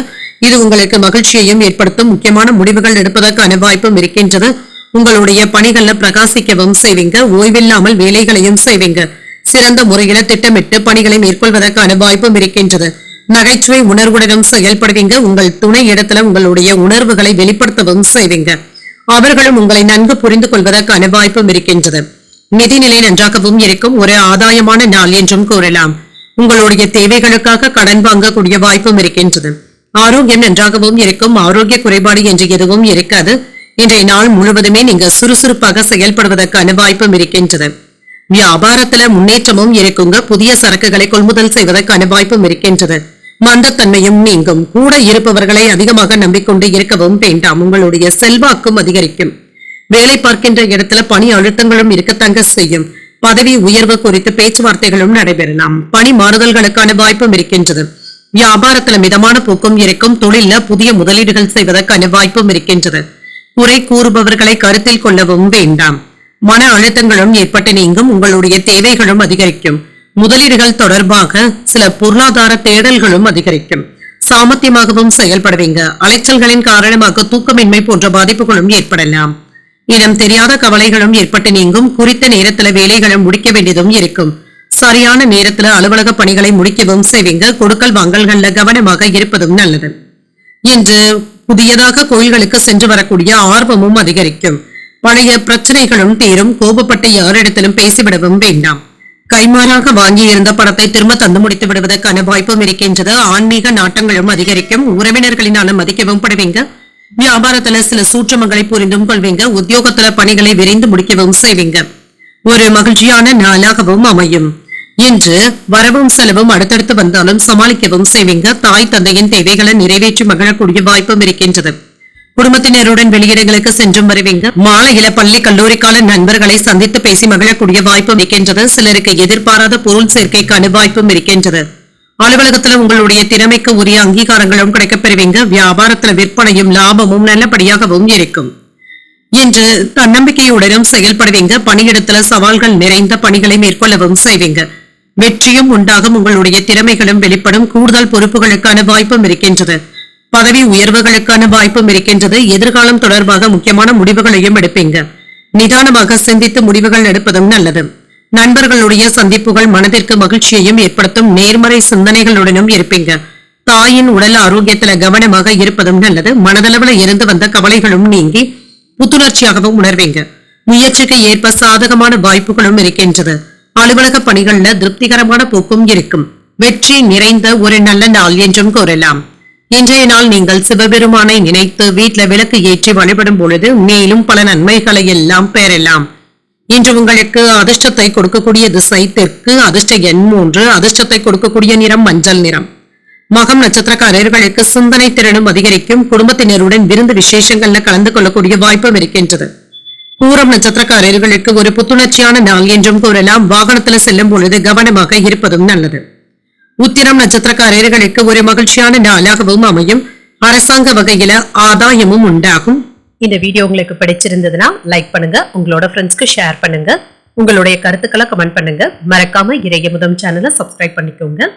இது உங்களுக்கு மகிழ்ச்சியையும் ஏற்படுத்தும். முக்கியமான முடிவுகள் எடுப்பதற்கான வாய்ப்பும் இருக்கின்றது. உங்களுடைய பணிகள்ல பிரகாசிக்கவும் செய்வீங்க. ஓய்வில்லாமல் வேலைகளையும் செய்வீங்க. சிறந்த முறையில திட்டமிட்டு பணிகளை மேற்கொள்வதற்கான வாய்ப்பும் இருக்கின்றது. நகைச்சுவை உணர்வுடனும் செயல்படுவீங்க. உங்கள் துணை இடத்துல உங்களுடைய உணர்வுகளை வெளிப்படுத்தவும் செய்வீங்க. அவர்களும் உங்களை நன்கு புரிந்து கொள்வதற்கான வாய்ப்பும் இருக்கின்றது. நிதிநிலை நன்றாகவும் இருக்கும். ஒரு ஆதாயமான நாள் என்றும் கூறலாம். உங்களுடைய தேவைகளுக்காக கடன் வாங்கக்கூடிய வாய்ப்பும் இருக்கின்றது. ஆரோக்கியம் நன்றாகவும் இருக்கும். ஆரோக்கிய குறைபாடு என்று எதுவும் இருக்காது. இன்றைய நாள் முழுவதுமே நீங்க சுறுசுறுப்பாக செயல்படுவதற்கான வாய்ப்பும் இருக்கின்றது. வியாபாரத்துல முன்னேற்றமும் இருக்குங்க. புதிய சரக்குகளை கொள்முதல் செய்வதற்கான வாய்ப்பும் இருக்கின்றது. மந்தத்தன்மையும் நீங்கும். கூட இருப்பவர்களை அதிகமாக நம்பிக்கொண்டு இருக்கவும் வேண்டாம். உங்களுடைய செல்வாக்கும் அதிகரிக்கும். வேலை பார்க்கின்ற இடத்துல பணி அழுத்தங்களும் இருக்கத்தங்க செய்யும். பதவி உயர்வு குறித்து பேச்சுவார்த்தைகளும் நடைபெறலாம். பணி மாறுதல்களுக்கான வாய்ப்பும் இருக்கின்றது. வியாபாரத்துல மிதமான போக்கும் இருக்கும். தொழில புதிய முதலீடுகள் செய்வதற்கான வாய்ப்பும் இருக்கின்றது. குறை கூறுபவர்களை கருத்தில் கொள்ளவும் வேண்டாம். மன அழுத்தங்களும் ஏற்பட்டு நீங்கும். உங்களுடைய தேவைகளும் அதிகரிக்கும். முதலீடுகள் தொடர்பாக சில பொருளாதார தேடல்களும் அதிகரிக்கும். சாமர்த்தியமாகவும் செயல்படுவீங்க. அலைச்சல்களின் காரணமாக தூக்கமின்மை போன்ற பாதிப்புகளும் ஏற்படலாம். இனம் தெரியாத கவலைகளும் ஏற்பட்டு நீங்கும். குறித்த நேரத்துல வேலைகளும் முடிக்க வேண்டியதும் இருக்கும். சரியான நேரத்துல அலுவலக பணிகளை முடிக்கவும் செய்வீங்க. கொடுக்கல் வாங்கல்கள்ல கவனமாக இருப்பதும் நல்லது. இன்று புதியதாக கோயில்களுக்கு சென்று வரக்கூடிய ஆர்வமும் அதிகரிக்கும். பழைய பிரச்சனைகளும் தீரும். கோபப்பட்டு யாரிடத்திலும் பேசிவிடவும் வேண்டாம். கைமாறாக வாங்கியிருந்த பணத்தை திரும்ப தந்து முடித்து விடுவதற்கான வாய்ப்பும் இருக்கின்றது. ஆன்மீக நாட்டங்களும் அதிகரிக்கும். உறவினர்களினாலும் மதிக்கவும் படுவீங்க. வியாபாரத்துல சில சூட்சமங்களை புரிந்தும் கொள்வீங்க. உத்தியோகத்துல பணிகளை விரைந்து முடிக்கவும் செய்வீங்க. ஒரு மகிழ்ச்சியான நாளாகவும் அமையும். இன்று வரவும் செலவும் அடுத்தடுத்து வந்தாலும் சமாளிக்கவும் செய்வீங்க. தாய் தந்தையின் தேவைகளை நிறைவேற்றி மகிழக்கூடிய வாய்ப்பும் இருக்கின்றது. குடும்பத்தினருடன் வெளியிடங்களுக்கு சென்றும் வருவீங்க. மாலையில பள்ளி கல்லூரி கால நண்பர்களை சந்தித்து பேசி மகிழக்கூடிய வாய்ப்பும் இருக்கின்றது. சிலருக்கு எதிர்பாராத பொருள் சேர்க்கைக்கான வாய்ப்பும் இருக்கின்றது. அலுவலகத்துல உங்களுடைய திறமைக்கு உரிய அங்கீகாரங்களும் கிடைக்கப் பெறுவீங்க. வியாபாரத்துல விற்பனையும் லாபமும் நல்லபடியாகவும் இருக்கும். இன்று தன்னம்பிக்கையுடனும் செயல்படுவீங்க. பணியிடத்துல சவால்கள் நிறைந்த பணிகளை மேற்கொள்ளவும் செய்வீங்க. வெற்றியும் உண்டாகும். உங்களுடைய திறமைகளும் வெளிப்படும். கூடுதல் பொறுப்புகளுக்கான வாய்ப்பும் இருக்கின்றது. பதவி உயர்வுகளுக்கான வாய்ப்பும் இருக்கின்றது. எதிர்காலம் தொடர்பாக முக்கியமான முடிவுகளையும் எடுப்பீங்க. நிதானமாக சிந்தித்து முடிவுகள் எடுப்பதும் நல்லது. நண்பர்களுடைய சந்திப்புகள் மனதிற்கு மகிழ்ச்சியையும் ஏற்படுத்தும். நேர்மறை சிந்தனைகளுடனும் இருப்பீங்க. தாயின் உடல் ஆரோக்கியத்துல கவனமாக இருப்பதும் நல்லது. மனதளவுல இருந்து வந்த கவலைகளும் நீங்கி புத்துணர்ச்சியாகவும் உணர்வீங்க. முயற்சிக்கு ஏற்ப சாதகமான வாய்ப்புகளும் இருக்கின்றது. அலுவலக பணிகள்ல திருப்திகரமான போக்கும் இருக்கும். வெற்றி நிறைந்த ஒரு நல்ல நாள் என்றும் கூறலாம். இன்றைய நாள் நீங்கள் சிவபெருமானை நினைத்து வீட்டுல விளக்கு ஏற்றி வழிபடும் பொழுது மேலும் பல நன்மைகளை எல்லாம் பெறலாம். இன்று உங்களுக்கு அதிர்ஷ்டத்தை கொடுக்கக்கூடிய திசை தெற்கு. அதிர்ஷ்ட எண் 3. அதிர்ஷ்டத்தை கொடுக்கக்கூடிய நிறம் மஞ்சள் நிறம். மகம் நட்சத்திரக்காரர்களுக்கு சிந்தனை திறனும் அதிகரிக்கும். குடும்பத்தினருடன் விருந்து விசேஷங்கள்ல கலந்து கொள்ளக்கூடிய வாய்ப்பும் இருக்கின்றது. பூரம் நட்சத்திரக்காரர்களுக்கு ஒரு புத்துணர்ச்சியான நாள் என்றும் கூறலாம். வாகனத்துல செல்லும் பொழுது கவனமாக இருப்பதும் நல்லது. உத்திரம் நட்சத்திரக்காரர்களுக்கு ஒரு மகிழ்ச்சியான நாளாகவும் அமையும். அரசாங்க வகையில ஆதாயமும் உண்டாகும். இந்த வீடியோ உங்களுக்கு பிடிச்சிருந்ததுன்னா லைக் பண்ணுங்க. உங்களோட ஃப்ரெண்ட்ஸ்க்கு ஷேர் பண்ணுங்க. உங்களுடைய கருத்துக்களை கமெண்ட் பண்ணுங்க. மறக்காம இறையமுதம் சேனலை சப்ஸ்கிரைப் பண்ணிக்கோங்க.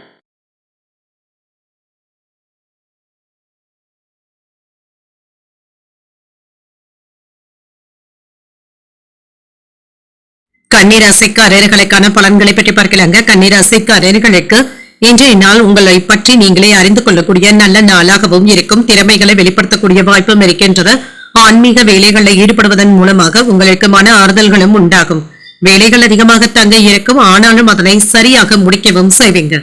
கன்னிராசிக்காரர்களுக்கான பலன்களை பற்றி பார்க்கலாங்க. கன்னிராசிக்காரர்களுக்கு இன்றைய நாள் உங்களை பற்றி நீங்களே அறிந்து கொள்ளக்கூடிய நல்ல நாளாகவும் இருக்கும். திறமைகளை வெளிப்படுத்தக்கூடிய வாய்ப்பும் இருக்கின்றது. ஆன்மீக வேலைகளில் ஈடுபடுவதன் மூலமாக உங்களுக்கு மன ஆறுதல்களும் உண்டாகும். வேலைகள் அதிகமாக தங்க இருக்கும். ஆனாலும் அதனை சரியாக முடிக்கவும் செய்வீங்க.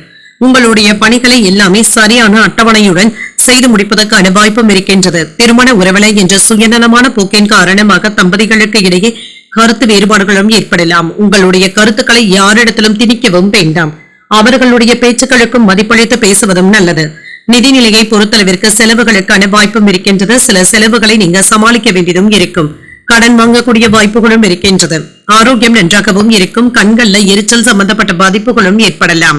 உங்களுடைய பணிகளை எல்லாமே சரியான அட்டவணையுடன் செய்து முடிப்பதற்கான வாய்ப்பும் இருக்கின்றது. திருமண உறவிலை என்ற சுயநலமான போக்கின் காரணமாக தம்பதிகளுக்கு இடையே கருத்து வேறுபாடுகளும் ஏற்படலாம். உங்களுடைய கருத்துக்களை யாரிடத்திலும் திணிக்கவும் வேண்டாம். அவர்களுடைய பேச்சுக்களுக்கும் மதிப்பளித்து பேசுவதும் நல்லது. நிதிநிலையை பொறுத்தளவிற்கு செலவுகளுக்கான வாய்ப்பும் இருக்கின்றது. சில செலவுகளை நீங்க சமாளிக்க வேண்டியதும் இருக்கும். கடன் வாங்கக்கூடிய வாய்ப்புகளும் இருக்கின்றது. ஆரோக்கியம் நன்றாகவும் இருக்கும். கண்கள்ல எரிச்சல் சம்பந்தப்பட்ட பாதிப்புகளும் ஏற்படலாம்.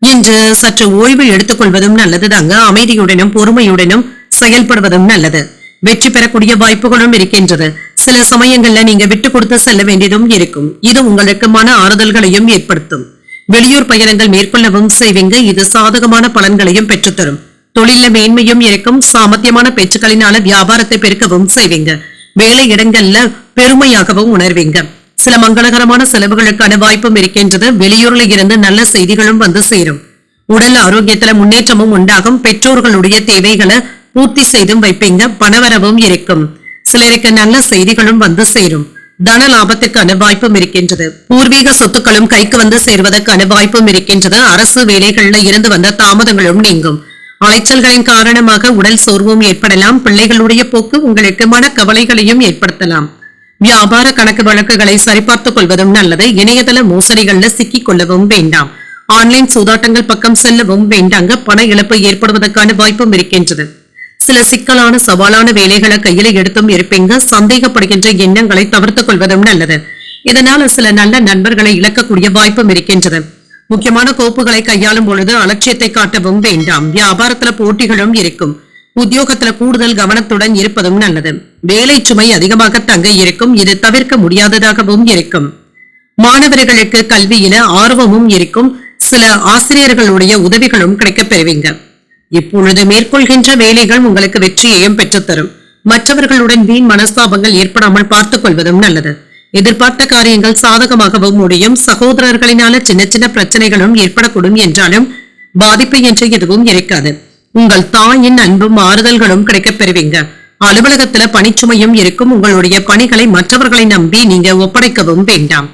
இன்று சற்று ஓய்வு எடுத்துக் கொள்வதும் நல்லதுதாங்க. அமைதியுடனும் பொறுமையுடனும் செயல்படுவதும் நல்லது. வெற்றி பெறக்கூடிய வாய்ப்புகளும் இருக்கின்றது. சில சமயங்கள்ல நீங்க விட்டு கொடுத்து செல்ல வேண்டியதும் இருக்கும். இது உங்களுக்கு மன ஆறுதல்களையும் ஏற்படுத்தும். வெளியூர் பயணங்கள் மேற்கொள்ளவும் செய்வீங்க. இது சாதகமான பலன்களையும் பெற்றுத்தரும். தொழில மேன்மையும் இருக்கும். சாமர்த்தியமான பேச்சுக்களினால வியாபாரத்தை பெருக்கவும் செய்வீங்க. வேலை இடங்கள்ல பெருமையாகவும் உணர்வீங்க. சில மங்களகரமான செலவுகளுக்கான வாய்ப்பும் இருக்கின்றது. வெளியூர்ல இருந்து நல்ல செய்திகளும் வந்து சேரும். உடல் ஆரோக்கியத்துல முன்னேற்றமும் உண்டாகும். பெற்றோர்களுடைய தேவைகளை பூர்த்தி செய்தும் வைப்பீங்க. பணவரவும் இருக்கும். சிலருக்கு நல்ல செய்திகளும் வந்து சேரும். தன லாபத்திற்கான வாய்ப்பும் இருக்கின்றது. பூர்வீக சொத்துக்களும் கைக்கு வந்து சேர்வதற்கான வாய்ப்பும் இருக்கின்றது. அரசு வேலைகள்ல இருந்து வந்த தாமதங்களும் நீங்கும். அலைச்சல்களின் காரணமாக உடல் சோர்வும் ஏற்படலாம். பிள்ளைகளுடைய போக்கு உங்களுக்கு மனக்கவலைகளையும் ஏற்படுத்தலாம். வியாபார கணக்கு வழக்குகளை சரிபார்த்துக் கொள்வதும் நல்லது. இணையதள மோசடிகள்ல சிக்கிக் கொள்ளவும் வேண்டாம். ஆன்லைன் சூதாட்டங்கள் பக்கம் செல்லவும் வேண்டாங்க. பண இழப்பு ஏற்படுவதற்கான வாய்ப்பும் இருக்கின்றது. சில சிக்கலான சவாலான வேலைகளை கையில எடுத்தும் இருப்பீங்க. சந்தேகப்படுகின்ற எண்ணங்களை தவிர்த்துக் கொள்வதும் நல்லது. இதனால சில நல்ல நண்பர்களை இழக்கக்கூடிய வாய்ப்பும் இருக்கின்றது. முக்கியமான கோப்புகளை கையாளும் பொழுது அலட்சியத்தை காட்டவும் வேண்டாம். வியாபாரத்துல போட்டிகளும் இருக்கும். உத்தியோகத்துல கூடுதல் கவனத்துடன் இருப்பதும் நல்லது. வேலை சுமை அதிகமாக தங்க இருக்கும். இது தவிர்க்க முடியாததாகவும் இருக்கும். மாணவர்களுக்கு கல்வியில ஆர்வமும் இருக்கும். சில ஆசிரியர்களுடைய உதவிகளும் கிடைக்கப் பெறுவீங்க. இப்பொழுது மேற்கொள்கின்ற வேலைகள் உங்களுக்கு வெற்றியையும் பெற்றுத்தரும். மற்றவர்களுடன் வீண் மனஸ்தாபங்கள் ஏற்படாமல் பார்த்துக் கொள்வதும் நல்லது. எதிர்பார்த்த காரியங்கள் சாதகமாகவும் முடியும். சகோதரர்களினால சின்ன சின்ன பிரச்சனைகளும் ஏற்படக்கூடும் என்றாலும் பாதிப்பு என்று எதுவும் இருக்காது. உங்கள் தாயின் அன்பும் ஆறுதல்களும் கிடைக்கப் பெறுவீங்க. அலுவலகத்துல பணிச்சுமையும் இருக்கும். உங்களுடைய பணிகளை மற்றவர்களை நம்பி நீங்க ஒப்படைக்கவும் வேண்டாம்.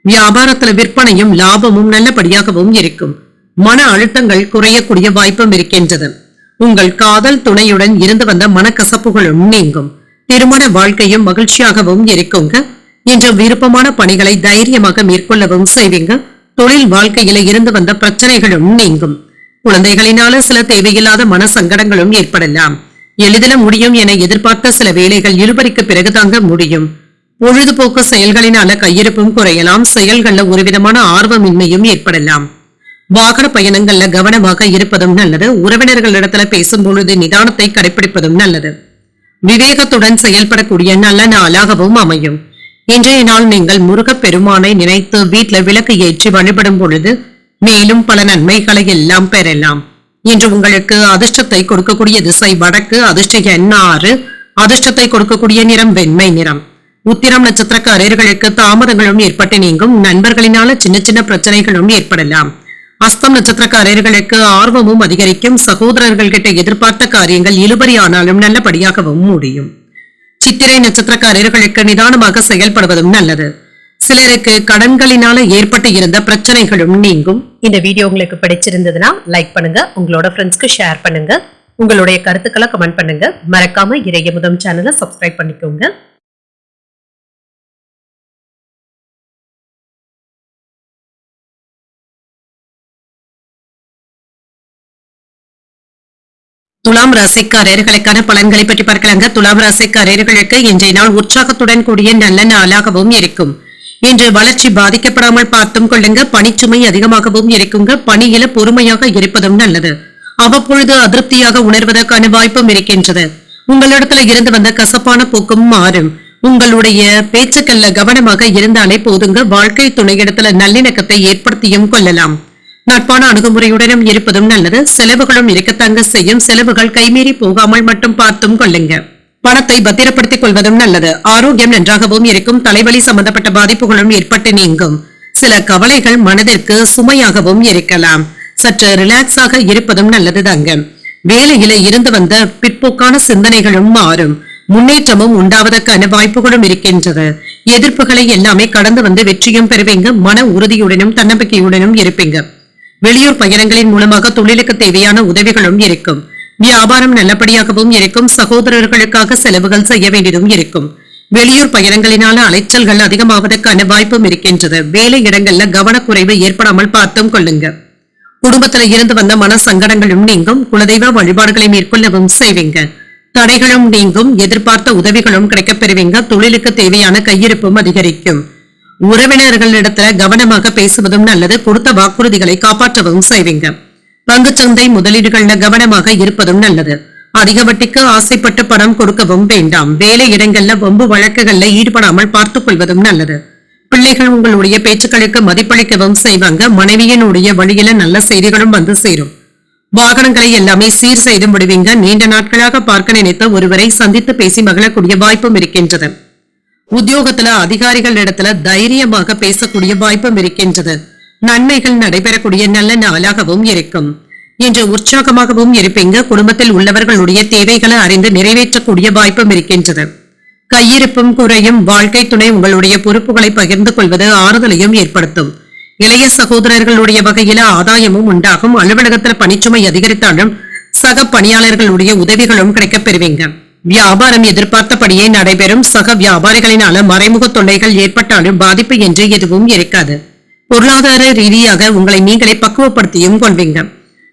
வியாபாரத்துல விற்பனையும் லாபமும் நல்லபடியாகவும் இருக்கும். மன அழுத்தங்கள் குறையக்கூடிய வாய்ப்பும் இருக்கின்றது. உங்கள் காதல் துணையுடன் இருந்து வந்த மனக்கசப்புகளும் நீங்கும். திருமண வாழ்க்கையும் மகிழ்ச்சியாகவும் இருக்குங்க. இன்று விருப்பமான பணிகளை தைரியமாக மேற்கொள்ளவும் செய்வீங்க. தொழில் வாழ்க்கையில இருந்து வந்த பிரச்சனைகளும் நீங்கும். குழந்தைகளினால சில தேவையில்லாத மன சங்கடங்களும் ஏற்படலாம். எளிதில முடியும் என எதிர்பார்த்த சில வேலைகள் இழுபறிக்கு பிறகுதாங்க முடியும். பொழுதுபோக்கு செயல்களினால கையிருப்பும் குறையலாம். செயல்கள்ல ஒருவிதமான ஆர்வமின்மையும் ஏற்படலாம். வாகன பயணங்கள்ல கவனமாக இருப்பதும் நல்லது. உறவினர்களிடத்துல பேசும் பொழுது நிதானத்தை கடைபிடிப்பதும் நல்லது. விவேகத்துடன் செயல்படக்கூடிய நல்ல நாளாகவும் அமையும். இன்றைய நாள் நீங்கள் முருகப் பெருமானை நினைத்து வீட்டுல விளக்கு ஏற்றி வழிபடும் பொழுது மேலும் பல நன்மைகளை எல்லாம் பெறலாம். இன்று உங்களுக்கு அதிர்ஷ்டத்தை கொடுக்கக்கூடிய திசை வடக்கு. அதிர்ஷ்ட எண் 6. அதிர்ஷ்டத்தை கொடுக்கக்கூடிய நிறம் வெண்மை நிறம். உத்திரம் நட்சத்திரக்காரர்களுக்கு தாமதங்களும் ஏற்பட்டு நீங்கும். நண்பர்களினால சின்ன சின்ன பிரச்சனைகளும் ஏற்படலாம். அஸ்தம் நட்சத்திரக்காரர்களுக்கு ஆர்வமும் அதிகரிக்கும். சகோதரர்கள் கிட்ட எதிர்பார்த்த காரியங்கள் இழுபறியானாலும் நல்லபடியாகவும் முடியும். சித்திரை நட்சத்திரக்காரர்களுக்கு நிதானமாக செயல்படுவதும் நல்லது. சிலருக்கு கடன்களினால ஏற்பட்டு இருந்த பிரச்சனைகளும் நீங்கும். இந்த வீடியோ உங்களுக்கு பிடிச்சிருந்ததுன்னா லைக் பண்ணுங்க, உங்களோட ஃப்ரெண்ட்ஸ்க்கு ஷேர் பண்ணுங்க, உங்களுடைய கருத்துக்களை கமெண்ட் பண்ணுங்க. மறக்காம இறையமுதம் சேனலை சப்ஸ்கிரைப் பண்ணிக்கோங்க. துலாம் ராசிக்காரர்களுக்கான பலன்களை பற்றி பார்க்கலாங்க. துலாம் ராசிக்காரர்களுக்கு இன்றைய நாள் உற்சாகத்துடன் கூடிய நல்ல நாளாகவும் இருக்கும். இன்று வளர்ச்சி பாதிக்கப்படாமல் பார்த்தும் கொள்ளுங்க. பணிச்சுமை அதிகமாகவும் இருக்குங்க. பணியில பொறுமையாக இருப்பதும் நல்லது. அவ்வப்பொழுது அதிருப்தியாக உணர்வதற்கான வாய்ப்பும் இருக்கின்றது. உங்களிடத்துல இருந்து வந்த கசப்பான போக்கும் மாறும். உங்களுடைய பேச்சுக்கள்ல கவனமாக இருந்தாலே போதுங்க. வாழ்க்கை துணையிடத்துல நல்லிணக்கத்தை ஏற்படுத்தியும் கொள்ளலாம். நட்பான அணுகுமுறையுடனும் இருப்பதும் நல்லது. செலவுகளும் இருக்கத்தாங்க செய்யும். செலவுகள் கைமீறி போகாமல் மட்டும் பார்த்தும் கொள்ளுங்க. பணத்தை பத்திரப்படுத்திக் கொள்வதும் நல்லது. ஆரோக்கியம் நன்றாகவும் இருக்கும். தலைவலி சம்பந்தப்பட்ட பாதிப்புகளும் ஏற்பட்டு நீங்கும். சில கவலைகள் மனதிற்கு சுமையாகவும் இருக்கலாம். சற்று ரிலாக்ஸாக இருப்பதும் நல்லது தாங்க. வேலையில இருந்து வந்த பிற்போக்கான சிந்தனைகளும் மாறும். முன்னேற்றமும் உண்டாவதற்கான வாய்ப்புகளும் இருக்கின்றது. எதிர்ப்புகளை எல்லாமே கடந்து வந்து வெற்றியும் பெறுவீங்க. மன உறுதியுடனும் தன்னம்பிக்கையுடனும் இருப்பீங்க. வெளியூர் பயணங்களின் மூலமாக தொழிலுக்கு தேவையான உதவிகளும் இருக்கும். வியாபாரம் நல்லபடியாகவும் இருக்கும். சகோதரர்களுக்காக செலவுகள் செய்ய வேண்டியதும் இருக்கும். வெளியூர் பயணங்களினால அலைச்சல்கள் அதிகமாவதற்கான வாய்ப்பும் இருக்கின்றது. வேலை இடங்கள்ல கவனக்குறைவு ஏற்படாமல் பார்த்தும் கொள்ளுங்க. குடும்பத்துல இருந்து வந்த மன சங்கடங்களும் நீங்கும். குலதெய்வ வழிபாடுகளை மேற்கொள்ளவும் செய்வீங்க. தடைகளும் நீங்கும். எதிர்பார்த்த உதவிகளும் கிடைக்கப் பெறுவீங்க. தொழிலுக்கு தேவையான கையிருப்பும் அதிகரிக்கும். உறவினர்களிடத்துல கவனமாக பேசுவதும் நல்லது. கொடுத்த வாக்குறுதிகளை காப்பாற்றவும் செய்வீங்க. பங்குச்சந்தை முதலீடுகள்ல கவனமாக இருப்பதும் நல்லது. அதிக வட்டிக்கு ஆசைப்பட்டு பணம் கொடுக்கவும் வேண்டாம். வேலை இடங்கள்ல வம்பு வழக்குகள்ல ஈடுபடாமல் பார்த்துக் கொள்வதும் நல்லது. பிள்ளைகள் உங்களுடைய பேச்சுக்களுக்கு மதிப்பளிக்கவும் செய்வாங்க. மனைவியினுடைய வழியில நல்ல செய்திகளும் வந்து சேரும். வாகனங்களை எல்லாமே சீர் செய்து விடுவீங்க. நீண்ட நாட்களாக பார்க்க நினைத்த ஒருவரை சந்தித்து பேசி மகிழக்கூடிய வாய்ப்பும் இருக்கின்றது. உத்தியோகத்துல அதிகாரிகள் இடத்துல தைரியமாக பேசக்கூடிய வாய்ப்பும் இருக்கின்றது. நன்மைகள் நடைபெறக்கூடிய நல்ல நாளாகவும் இருக்கும். இன்று உற்சாகமாகவும் இருப்பீங்க. குடும்பத்தில் உள்ளவர்களுடைய தேவைகளை அறிந்து நிறைவேற்றக்கூடிய வாய்ப்பும் இருக்கின்றது. கையிருப்பும் குறையும். வாழ்க்கை துணை உங்களுடைய பொறுப்புகளை பகிர்ந்து கொள்வது ஆறுதலையும் ஏற்படுத்தும். இளைய சகோதரர்களுடைய வகையில ஆதாயமும் உண்டாகும். அலுவலகத்தில் பணிச்சுமை அதிகரித்தாலும் சக பணியாளர்களுடைய உதவிகளும் கிடைக்கப் பெறுவீங்க. வியாபாரம் எதிர்பார்த்தபடியே நடைபெறும். சக வியாபாரிகளினால மறைமுக தொல்லைகள் ஏற்பட்டாலும் பாதிப்பு என்று எதுவும் இருக்காது. பொருளாதார ரீதியாக உங்களை நீங்களே பக்குவப்படுத்தியும் கொள்வீங்க.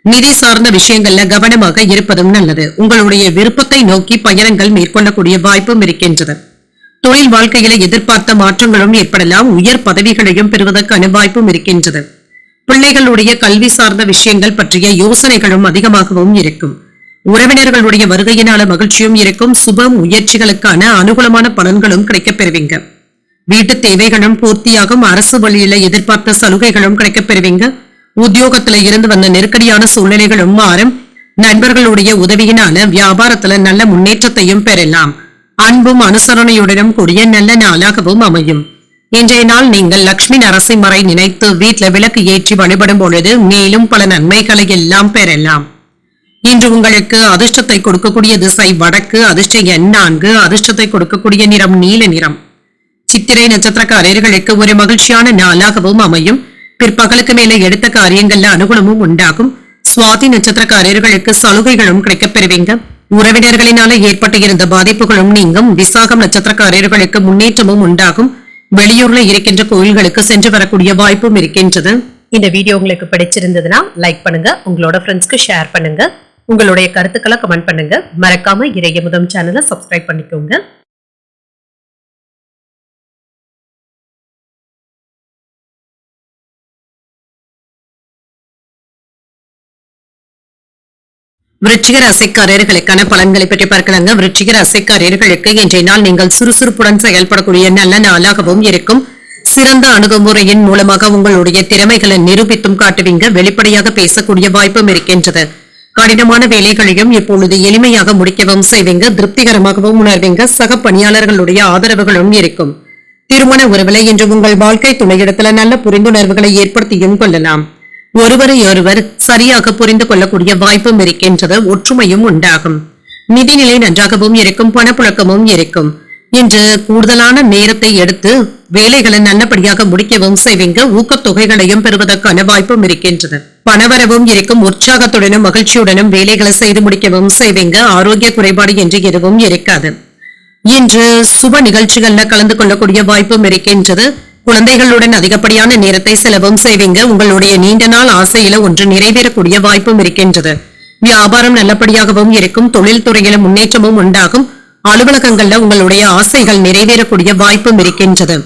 நிதி சார்ந்த விஷயங்கள்ல கவனமாக இருப்பதும் நல்லது. உங்களுடைய விருப்பத்தை நோக்கி பயணங்கள் மேற்கொள்ளக்கூடிய வாய்ப்பும் இருக்கின்றது. தொழில் வாழ்க்கையில எதிர்பார்த்த மாற்றங்களும் ஏற்படலாம். உயர் பதவிகளையும் பெறுவதற்கான வாய்ப்பும் இருக்கின்றது. பிள்ளைகளுடைய கல்வி சார்ந்த விஷயங்கள் பற்றிய யோசனைகளும் அதிகமாகவும் இருக்கும். உறவினர்களுடைய வருகையினால மகிழ்ச்சியும் இருக்கும். சுப முயற்சிகளுக்கான அனுகூலமான பலன்களும் கிடைக்கப் பெறுவீங்க. வீட்டு தேவைகளும் பூர்த்தியாகும். அரசு வழியில எதிர்பார்த்த சலுகைகளும் கிடைக்கப் பெறுவீங்க. உத்தியோகத்துல இருந்து வந்த நெருக்கடியான சூழ்நிலைகளும் மாறும். நண்பர்களுடைய உதவியினால வியாபாரத்துல நல்ல முன்னேற்றத்தையும் பெறலாம். அன்பும் அனுசரணையுடனும் கூடிய நல்ல நாளாகவும் அமையும். இன்றைய நாள் நீங்கள் லட்சுமி நரசிம்மரை நினைத்து வீட்டுல விளக்கு ஏற்றி வழிபடும் பொழுது மேலும் பல நன்மைகளை எல்லாம் பெறலாம். இன்று உங்களுக்கு அதிர்ஷ்டத்தை கொடுக்கக்கூடிய திசை வடக்கு. அதிர்ஷ்ட எண் 4. அதிர்ஷ்டத்தை கொடுக்கக்கூடிய நிறம் நீல நிறம். சித்திரை நட்சத்திரக்காரர்களுக்கு ஒரு மகிழ்ச்சியான நாளாகவும் அமையும். பிற்பகலுக்கு மேலே எடுத்த காரியங்கள்ல அனுகூலமும் உண்டாகும். சுவாதி நட்சத்திரக்காரர்களுக்கு சலுகைகளும் கிடைக்கப் பெறுவீங்க. உறவினர்களினால ஏற்பட்டு இருந்த பாதிப்புகளும் நீங்கும். விசாகம் நட்சத்திரக்காரர்களுக்கு முன்னேற்றமும் உண்டாகும். வெளியூர்ல இருக்கின்ற கோயில்களுக்கு சென்று வரக்கூடிய வாய்ப்பும் இருக்கின்றது. இந்த வீடியோ உங்களுக்கு பிடிச்சிருந்ததுன்னா லைக் பண்ணுங்க, உங்களோட ஃப்ரெண்ட்ஸ்க்கு ஷேர் பண்ணுங்க, உங்களுடைய கருத்துக்களை கமெண்ட் பண்ணுங்க. மறக்காம இறையமுதம் சேனலை சப்ஸ்கிரைப் பண்ணிக்கோங்க. விருச்சிக ராசிக்காரர்களுக்கான பலன்களை பற்றி பார்க்கலாங்க. விருச்சிக ராசிக்காரர்களுக்கு இன்றைய நாள் நீங்கள் சுறுசுறுப்புடன் செயல்படக்கூடிய நல்ல நாளாகவும் இருக்கும். சிறந்த அணுகுமுறையின் மூலமாக உங்களுடைய திறமைகளை நிரூபித்தும் காட்டுவீங்க. வெளிப்படையாக பேசக்கூடிய வாய்ப்பும் இருக்கின்றது. கடினமான வேலைகளையும் இப்பொழுது எளிமையாக முடிக்கவும் செய்வீங்க. திருப்திகரமாகவும் உணர்வீங்க. சக பணியாளர்களுடைய ஆதரவுகளும் இருக்கும். திருமண உறவுகளை இன்று உங்கள் வாழ்க்கை துணையிடத்துல நல்ல புரிந்துணர்வுகளை ஏற்படுத்தியும் கொள்ளலாம். ஒருவரை ஒருவர் சரியாக புரிந்து கொள்ளக்கூடிய வாய்ப்பும் இருக்கின்றது. ஒற்றுமையும் உண்டாகும். நிதிநிலை நன்றாகவும் இருக்கும். பணப்புழக்கமும் இருக்கும். இன்று கூடுதலான நேரத்தை எடுத்து வேலைகளை நல்லபடியாக முடிக்கவும் செய்வீங்க. ஊக்கத்தொகைகளையும் பெறுவதற்கான வாய்ப்பும் இருக்கின்றது. பணவரவும் இருக்கும். உற்சாகத்துடனும் மகிழ்ச்சியுடனும் வேலைகளை செய்து முடிக்கவும் செய்வீங்க. ஆரோக்கிய குறைபாடு என்று எதுவும் இருக்காது. இன்று சுப நிகழ்ச்சிகள்ல கலந்து கொள்ளக்கூடிய வாய்ப்பும் இருக்கின்றது. குழந்தைகளுடன் அதிகப்படியான நேரத்தை செலவும் செய்வீங்க. உங்களுடைய நீண்ட நாள் ஆசையில ஒன்று நிறைவேறக்கூடிய வாய்ப்பும் இருக்கின்றது. வியாபாரம் நல்லபடியாகவும் இருக்கும். தொழில் துறையில முன்னேற்றமும் உண்டாகும். அலுவலகங்கள்ல உங்களுடைய ஆசைகள் நிறைவேறக்கூடிய வாய்ப்பும் இருக்கின்றது.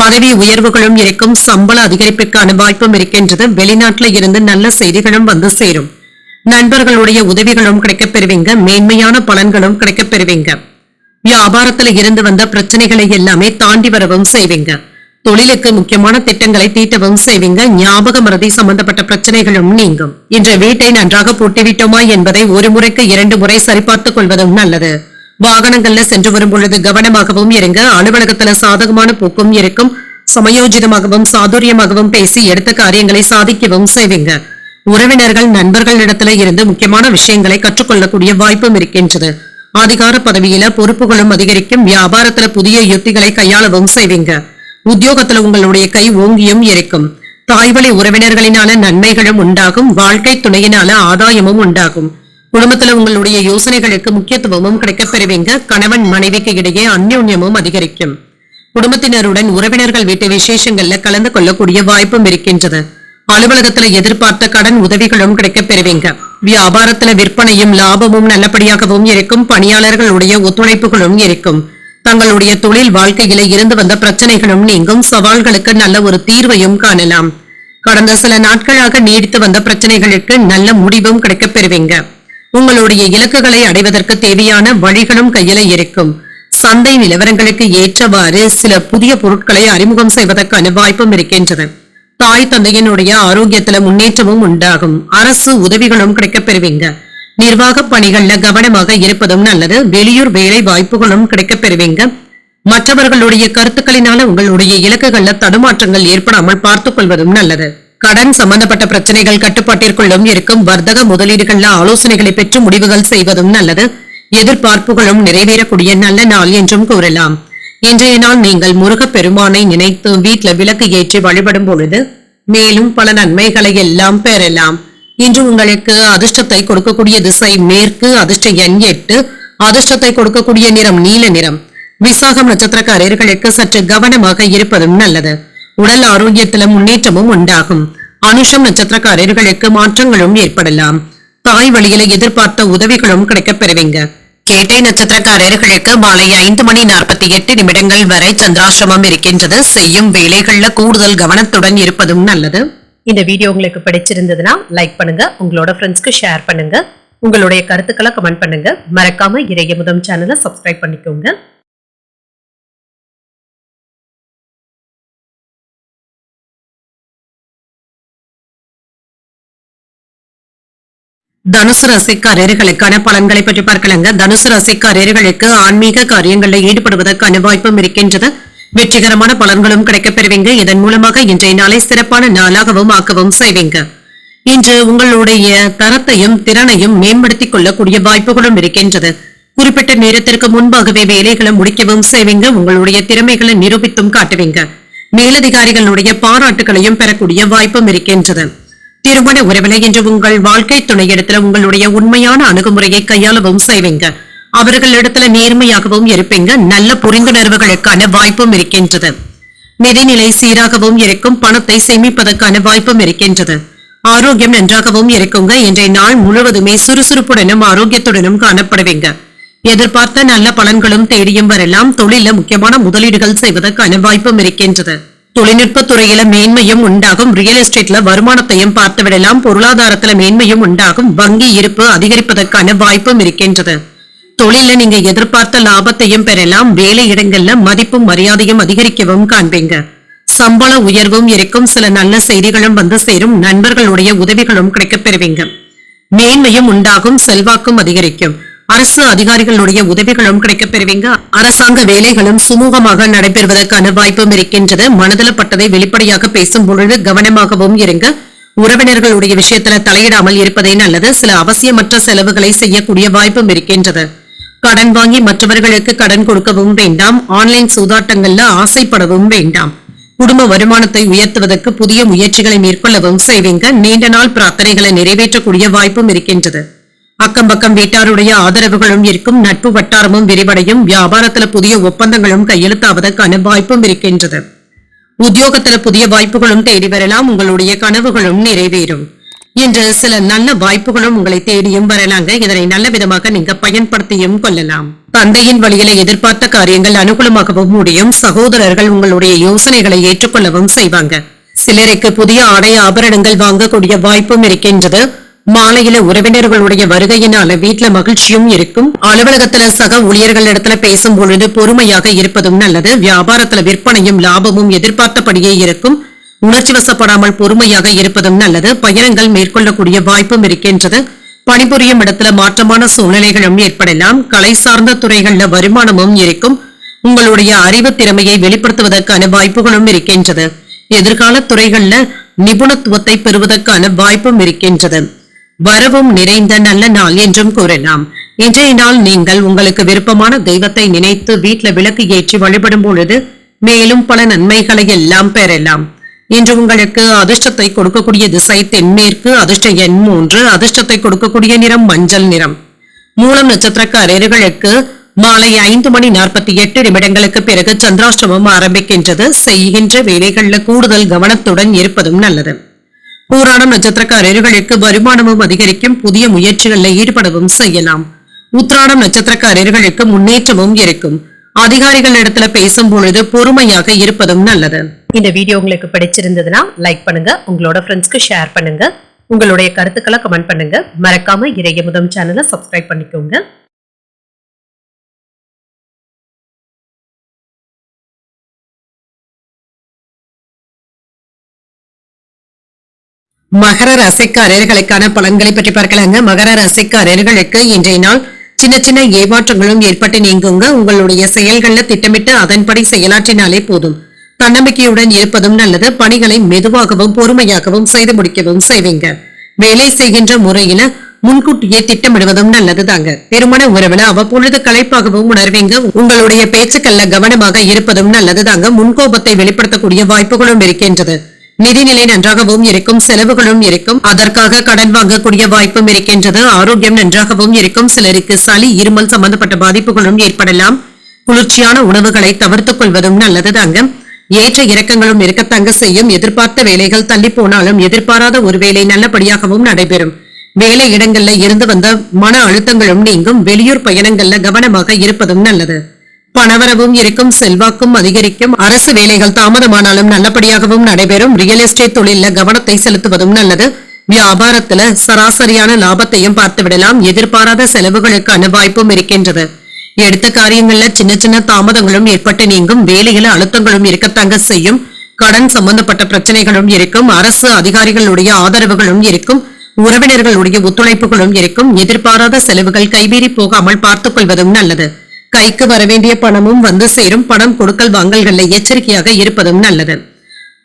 பதவி உயர்வுகளும் இருக்கும். சம்பள அதிகரிப்பிற்கான வாய்ப்பும் இருக்கின்றது. வெளிநாட்டுல இருந்து நல்ல செய்திகளும் வந்து சேரும். நண்பர்களுடைய உதவிகளும் கிடைக்கப் பெறுவீங்க. மேன்மையான பலன்களும் கிடைக்கப் பெறுவீங்க. வியாபாரத்துல இருந்து வந்த பிரச்சனைகளை எல்லாமே தாண்டி வரவும் செய்வீங்க. தொழிலுக்கு முக்கியமான திட்டங்களை தீட்டவும் செய்வீங்க. ஞாபக மறதி சம்பந்தப்பட்ட பிரச்சனைகளும் நீங்கும். இன்று வீட்டை நன்றாக பூட்டிவிட்டோமா என்பதை ஒரு முறைக்கு 2 முறை சரிபார்த்துக் கொள்வதும் நல்லது. வாகனங்கள்ல சென்று வரும் பொழுது கவனமாகவும் இருங்க. அலுவலகத்துல சாதகமான போக்கும் இருக்கும். சமயோஜிதமாகவும் சாதுரியமாகவும் பேசி எடுத்த காரியங்களை சாதிக்கவும் செய்வீங்க. உறவினர்கள் நண்பர்களிடத்துல இருந்து முக்கியமான விஷயங்களை கற்றுக்கொள்ளக்கூடிய வாய்ப்பும் இருக்கின்றது. அதிகார பதவியில பொறுப்புகளும் அதிகரிக்கும். வியாபாரத்துல புதிய யுத்திகளை கையாளவும் செய்வீங்க. உத்தியோகத்துல உங்களுடைய கை ஓங்கியும் இருக்கும். தாய்வழி உறவினர்களினால நன்மைகளும் உண்டாகும். வாழ்க்கை துணையினால ஆதாயமும் உண்டாகும். குடும்பத்துல உங்களுடைய யோசனைகளுக்கு முக்கியத்துவமும் கிடைக்கப் பெறுவீங்க. கணவன் மனைவிக்கு இடையே அந்யோன்யமும் அதிகரிக்கும். குடும்பத்தினருடன் உறவினர்கள் வீட்டு விசேஷங்கள்ல கலந்து கொள்ளக்கூடிய வாய்ப்பும் இருக்கின்றது. அலுவலகத்துல எதிர்பார்த்த கடன் உதவிகளும் கிடைக்கப் பெறுவீங்க. வியாபாரத்துல விற்பனையும் லாபமும் நல்லபடியாகவும் இருக்கும். பணியாளர்களுடைய ஒத்துழைப்புகளும் இருக்கும். தங்களுடைய தொழில் வாழ்க்கையில இருந்து வந்த பிரச்சனைகளும் நீங்கும். சவால்களுக்கு நல்ல ஒரு தீர்வையும் காணலாம். கடந்த சில நாட்களாக நீடித்து வந்த பிரச்சனைகளுக்கு நல்ல முடிவும் கிடைக்கப் பெறுவீங்க. உங்களுடைய இலக்குகளை அடைவதற்கு தேவையான வழிகளும் கையில இருக்கும். சந்தை நிலவரங்களுக்கு ஏற்றவாறு சில புதிய பொருட்களை அறிமுகம் செய்வதற்கான வாய்ப்பும் இருக்கின்றது. தாய் தந்தையினுடைய ஆரோக்கியத்துல முன்னேற்றமும் உண்டாகும். அரசு உதவிகளும் கிடைக்கப் பெறுவீங்க. நிர்வாக பணிகள்ல கவனமாக இருப்பதும் நல்லது. வெளியூர் வேலை வாய்ப்புகளும் கிடைக்கப் பெறுவீங்க. மற்றவர்களுடைய கருத்துக்களினால உங்களுடைய இலக்குகள்ல தடுமாற்றங்கள் ஏற்படாமல் பார்த்துக் கொள்வதும் நல்லது. கடன் சம்பந்தப்பட்ட பிரச்சனைகள் கட்டுப்பாட்டிற்குள்ளும் இருக்கும். வர்த்தக முதலீடுகள்ல ஆலோசனைகளை பெற்று முடிவுகள் செய்வதும் நல்லது. எதிர்பார்ப்புகளும் நிறைவேறக்கூடிய நல்ல நாள் என்றும் கூறலாம். இன்றைய நாள் நீங்கள் முருகப் பெருமானை நினைத்து வீட்டுல விளக்கு ஏற்றி வழிபடும் பொழுது மேலும் பல நன்மைகளை எல்லாம் பெறலாம். இன்று உங்களுக்கு அதிர்ஷ்டத்தை கொடுக்கக்கூடிய திசை மேற்கு. அதிர்ஷ்ட எண் 8. அதிர்ஷ்டத்தை கொடுக்கக்கூடிய நிறம் நீல நிறம். விசாகம் நட்சத்திரக்காரர்களுக்கு சற்று கவனமாக இருப்பதும் நல்லது. உடல் ஆரோக்கியத்தில முன்னேற்றமும் உண்டாகும். அனுஷம் நட்சத்திரக்காரர்களுக்கு மாற்றங்களும் ஏற்படலாம். தாய் வழியில எதிர்பார்த்த உதவிகளும் கிடைக்கப் பெறுவீங்க. கேட்டை நட்சத்திரக்காரர்களுக்கு மாலை 5:48 வரை சந்திராசிரமம் இருக்கின்றது. செய்யும் வேலைகள்ல கூடுதல் கவனத்துடன் இருப்பதும் நல்லது. இந்த வீடியோ உங்களுக்கு பிடிச்சிருந்ததுன்னா லைக் பண்ணுங்க, உங்களோட ஃப்ரெண்ட்ஸ்க்கு ஷேர் பண்ணுங்க, உங்களுடைய கருத்துக்களை கமெண்ட் பண்ணுங்க. மறக்காம இறையமுதம் சேனலை சப்ஸ்கிரைப் பண்ணிக்கோங்க. தனுசு ராசிக்காரர்களுக்கான பலன்களை பற்றி பார்க்கலாங்க. தனுசு ராசிக்காரர்களுக்கு ஆன்மீக காரியங்கள்ல ஈடுபடுவதற்கான வாய்ப்பும் இருக்கின்றது. வெற்றிகரமான பலன்களும் கிடைக்கப் பெறுவீங்க. இதன் மூலமாக இன்றைய நாளை சிறப்பான நாளாகவும் ஆக்கவும் செய்வீங்க. இன்று உங்களுடைய தரத்தையும் திறனையும் மேம்படுத்திக் கொள்ளக்கூடிய வாய்ப்புகளும் இருக்கின்றது. குறிப்பிட்ட நேரத்திற்கு முன்பாகவே வேலைகளை முடிக்கவும் செய்வீங்க. உங்களுடைய திறமைகளை நிரூபித்தும் காட்டுவீங்க. மேலதிகாரிகளுடைய பாராட்டுகளையும் பெறக்கூடிய வாய்ப்பும் இருக்கின்றது. திருமண உறவில இன்று உங்கள் வாழ்க்கை துணையிடத்துல உங்களுடைய உண்மையான அணுகுமுறையை கையாளவும் செய்வீங்க. அவர்களிடத்துல நேர்மையாகவும் இருப்பீங்க. நல்ல புரிந்துணர்வுகளுக்கான வாய்ப்பும் இருக்கின்றது. நிதிநிலை சீராகவும் இருக்கும். பணத்தை சேமிப்பதற்கான வாய்ப்பும் இருக்கின்றது. ஆரோக்கியம் நன்றாகவும் இருக்குங்க. இன்றைய நாள் முழுவதுமே சுறுசுறுப்புடனும் ஆரோக்கியத்துடனும் காணப்படுவீங்க. எதிர்பார்த்த நல்ல பலன்களும் தேடியும் வரலாம். தொழில முக்கியமான முதலீடுகள் செய்வதற்கான வாய்ப்பும் இருக்கின்றது. தொழில்நுட்ப துறையில மேன்மையும் உண்டாகும். ரியல் எஸ்டேட்ல வருமானத்தையும் பார்த்து விடலாம். பொருளாதாரத்துல மேன்மையும் உண்டாகும். வங்கி இருப்பு அதிகரிப்பதற்கான வாய்ப்பும் இருக்கின்றது. தொழில நீங்க எதிர்பார்த்த லாபத்தையும் பெறலாம். வேலை இடங்கள்ல மதிப்பும் மரியாதையும் அதிகரிக்கவும் காண்பீங்க. சம்பள உயர்வும் இருக்கும். சில நல்ல செய்திகளும் வந்து சேரும். நண்பர்களுடைய உதவிகளும் கிடைக்கப் பெறுவீங்க. மேன்மையும் உண்டாகும். செல்வாக்கும் அதிகரிக்கும். அரசு அதிகாரிகளுடைய உதவிகளும் கிடைக்கப் பெறுவீங்க. அரசாங்க வேலைகளும் சுமூகமாக நடைபெறுவதற்கான வாய்ப்பும் இருக்கின்றது. மனதில் பட்டதை வெளிப்படையாக பேசும் பொழுது கவனமாகவும் இருங்க. உறவினர்களுடைய விஷயத்துல தலையிடாமல் இருப்பதே நல்லது. சில அவசியமற்ற செலவுகளை செய்யக்கூடிய வாய்ப்பும் இருக்கின்றது. கடன் வாங்கி மற்றவர்களுக்கு கடன் கொடுக்கவும் வேண்டாம். ஆன்லைன் சூதாட்டங்கள்ல ஆசைப்படவும் வேண்டாம். குடும்ப வருமானத்தை உயர்த்துவதற்கு புதிய முயற்சிகளை மேற்கொள்ளவும் செய்வீங்க. நீண்ட நாள் பிரார்த்தனைகளை நிறைவேற்றக்கூடிய வாய்ப்பும் இருக்கின்றது. அக்கம் பக்கம் வீட்டாருடைய ஆதரவுகளும் இருக்கும். நட்பு வட்டாரமும் விரிவடையும். வியாபாரத்துல புதிய ஒப்பந்தங்களும் கையெழுத்தாவதற்கான வாய்ப்பும் இருக்கின்றது. உத்தியோகத்துல புதிய வாய்ப்புகளும் தேடி வரலாம். உங்களுடைய கனவுகளும் நிறைவேறும். இன்று சில நல்ல வாய்ப்புகளும் உங்களை தேடியும் வரலாங்க. இதனை நல்ல விதமாக நீங்க பயன்படுத்தியும் கொள்ளலாம். தந்தையின் வழியில எதிர்பார்த்த காரியங்கள் அனுகூலமாகவும் முடியும். சகோதரர்கள் உங்களுடைய யோசனைகளை ஏற்றுக்கொள்ளவும் செய்வாங்க. சிலருக்கு புதிய ஆடை ஆபரணங்கள் வாங்கக்கூடிய வாய்ப்பும் இருக்கின்றது. மாலையில உறவினர்களுடைய வருகையினால வீட்டுல மகிழ்ச்சியும் இருக்கும். அலுவலகத்துல சக ஊழியர்கள் இடத்துல பேசும் பொழுது பொறுமையாக இருப்பதும் நல்லது. வியாபாரத்துல விற்பனையும் லாபமும் எதிர்பார்த்தபடியே இருக்கும். உணர்ச்சி வசப்படாமல் பொறுமையாக இருப்பதும் நல்லது. பயணங்கள் மேற்கொள்ளக்கூடிய வாய்ப்பும் இருக்கின்றது. பணிபுரியும் இடத்துல மாற்றமான சூழ்நிலைகளும் ஏற்படலாம். கலை சார்ந்த துறைகள்ல வருமானமும் இருக்கும். உங்களுடைய அறிவு திறமையை வெளிப்படுத்துவதற்கான வாய்ப்புகளும் இருக்கின்றது. எதிர்கால துறைகள்ல நிபுணத்துவத்தை பெறுவதற்கான வாய்ப்பும் இருக்கின்றது. வரவும் நிறைந்த நல்ல நாள் என்றும் கூறலாம். இன்றைய நாள் நீங்கள் உங்களுக்கு விருப்பமான தெய்வத்தை நினைத்து வீட்டுல விளக்கு ஏற்றி வழிபடும் பொழுது மேலும் பல நன்மைகளை எல்லாம் பெறலாம். இன்று உங்களுக்கு அதிர்ஷ்டத்தை கொடுக்கக்கூடிய திசை தென்மேற்கு. அதிர்ஷ்ட எண் 3. அதிர்ஷ்டத்தை கொடுக்கக்கூடிய நிறம் மஞ்சள் நிறம். மூலம் நட்சத்திரக்காரர்களுக்கு மாலை 5:48 பிறகு சந்திராஷ்டமம் ஆரம்பிக்கின்றது. செய்கின்ற வேலைகள்ல கூடுதல் கவனத்துடன் இருப்பதும் நல்லது. பூராடம் நட்சத்திரக்காரர்களுக்கு வருமானமும் அதிகரிக்கும். புதிய முயற்சிகளில் ஈடுபடவும் செய்யலாம். உத்திராடம் நட்சத்திரக்காரர்களுக்கு முன்னேற்றமும் இருக்கும். அதிகாரிகள் இடத்துல பேசும் பொழுது பொறுமையாக இருப்பதும் நல்லது. இந்த வீடியோ உங்களுக்கு பிடிச்சிருந்ததுன்னா லைக் பண்ணுங்க. உங்களோட ஃப்ரெண்ட்ஸ்க்கு ஷேர் பண்ணுங்க. உங்களுடைய கருத்துக்களை கமெண்ட் பண்ணுங்க. மறக்காம இறையமுதம் சேனலை சப்ஸ்கிரைப் பண்ணிக்கோங்க. மகர ராசிக்காரர்களுக்கான பலன்களை பற்றி பார்க்கலாங்க. மகர ராசிக்காரர்களுக்கு இன்றைய நாள் சின்ன சின்ன ஏமாற்றங்களும் ஏற்பட்டு நீங்குங்க. உங்களுடைய செயல்கள்ல திட்டமிட்டு அதன்படி செயலாற்றினாலே போதும். தன்னம்பிக்கையுடன் இருப்பதும் நல்லது. பணிகளை மெதுவாகவும் பொறுமையாகவும் செய்து முடிக்கவும் செய்வீங்க. வேலை செய்கின்ற முறையில முன்கூட்டியே திட்டமிடுவதும் நல்லது தாங்க. திருமண உறவுல அவ்வப்பொழுது களைப்பாகவும் உணர்வீங்க. உங்களுடைய பேச்சுக்கள்ல கவனமாக இருப்பதும் நல்லது தாங்க. முன்கோபத்தை வெளிப்படுத்தக்கூடிய வாய்ப்புகளும் இருக்கின்றது. நிதிநிலை நன்றாகவும் இருக்கும். செலவுகளும் இருக்கும். அதற்காக கடன் வாங்கக்கூடிய வாய்ப்பும் இருக்கின்றது. ஆரோக்கியம் நன்றாகவும் இருக்கும். சிலருக்கு சளி இருமல் சம்பந்தப்பட்ட பாதிப்புகளும் ஏற்படலாம். குளிர்ச்சியான உணவுகளை தவிர்த்துக் கொள்வதும் நல்லது தாங்க. ஏற்ற இறக்கங்களும் இருக்கத்தாங்க செய்யும். எதிர்பார்த்த வேலைகள் தள்ளி போனாலும் எதிர்பாராத ஒரு வேலை நல்லபடியாகவும் நடைபெறும். வேலை இடங்கள்ல இருந்து வந்த மன அழுத்தங்களும் நீங்கும். வெளியூர் பயணங்கள்ல கவனமாக இருப்பதும் நல்லது. பணவரவும் இருக்கும். செல்வாக்கும் அதிகரிக்கும். அரசு வேலைகள் தாமதமானாலும் நல்லபடியாகவும் நடைபெறும். ரியல் எஸ்டேட் தொழில கவனத்தை செலுத்துவதும் நல்லது. வியாபாரத்துல சராசரியான லாபத்தையும் பார்த்து விடலாம். எதிர்பாராத செலவுகளுக்கான வாய்ப்பும் இருக்கின்றது. எடுத்த காரியங்கள்ல சின்ன சின்ன தாமதங்களும் ஏற்பட்டு நீங்கும். வேலையில அழுத்தங்களும் இருக்கத்தாங்க செய்யும். கடன் சம்பந்தப்பட்ட பிரச்சனைகளும் இருக்கும். அரசு அதிகாரிகளுடைய ஆதரவுகளும் இருக்கும். உறவினர்களுடைய ஒத்துழைப்புகளும் இருக்கும். எதிர்பாராத செலவுகள் கைமீறி போகாமல் பார்த்துக் கொள்வதும் நல்லது. கைக்கு வரவேண்டிய பணமும் வந்து சேரும். பணம் கொடுக்கல் வாங்கல்கள்ல எச்சரிக்கையாக இருப்பதும் நல்லது.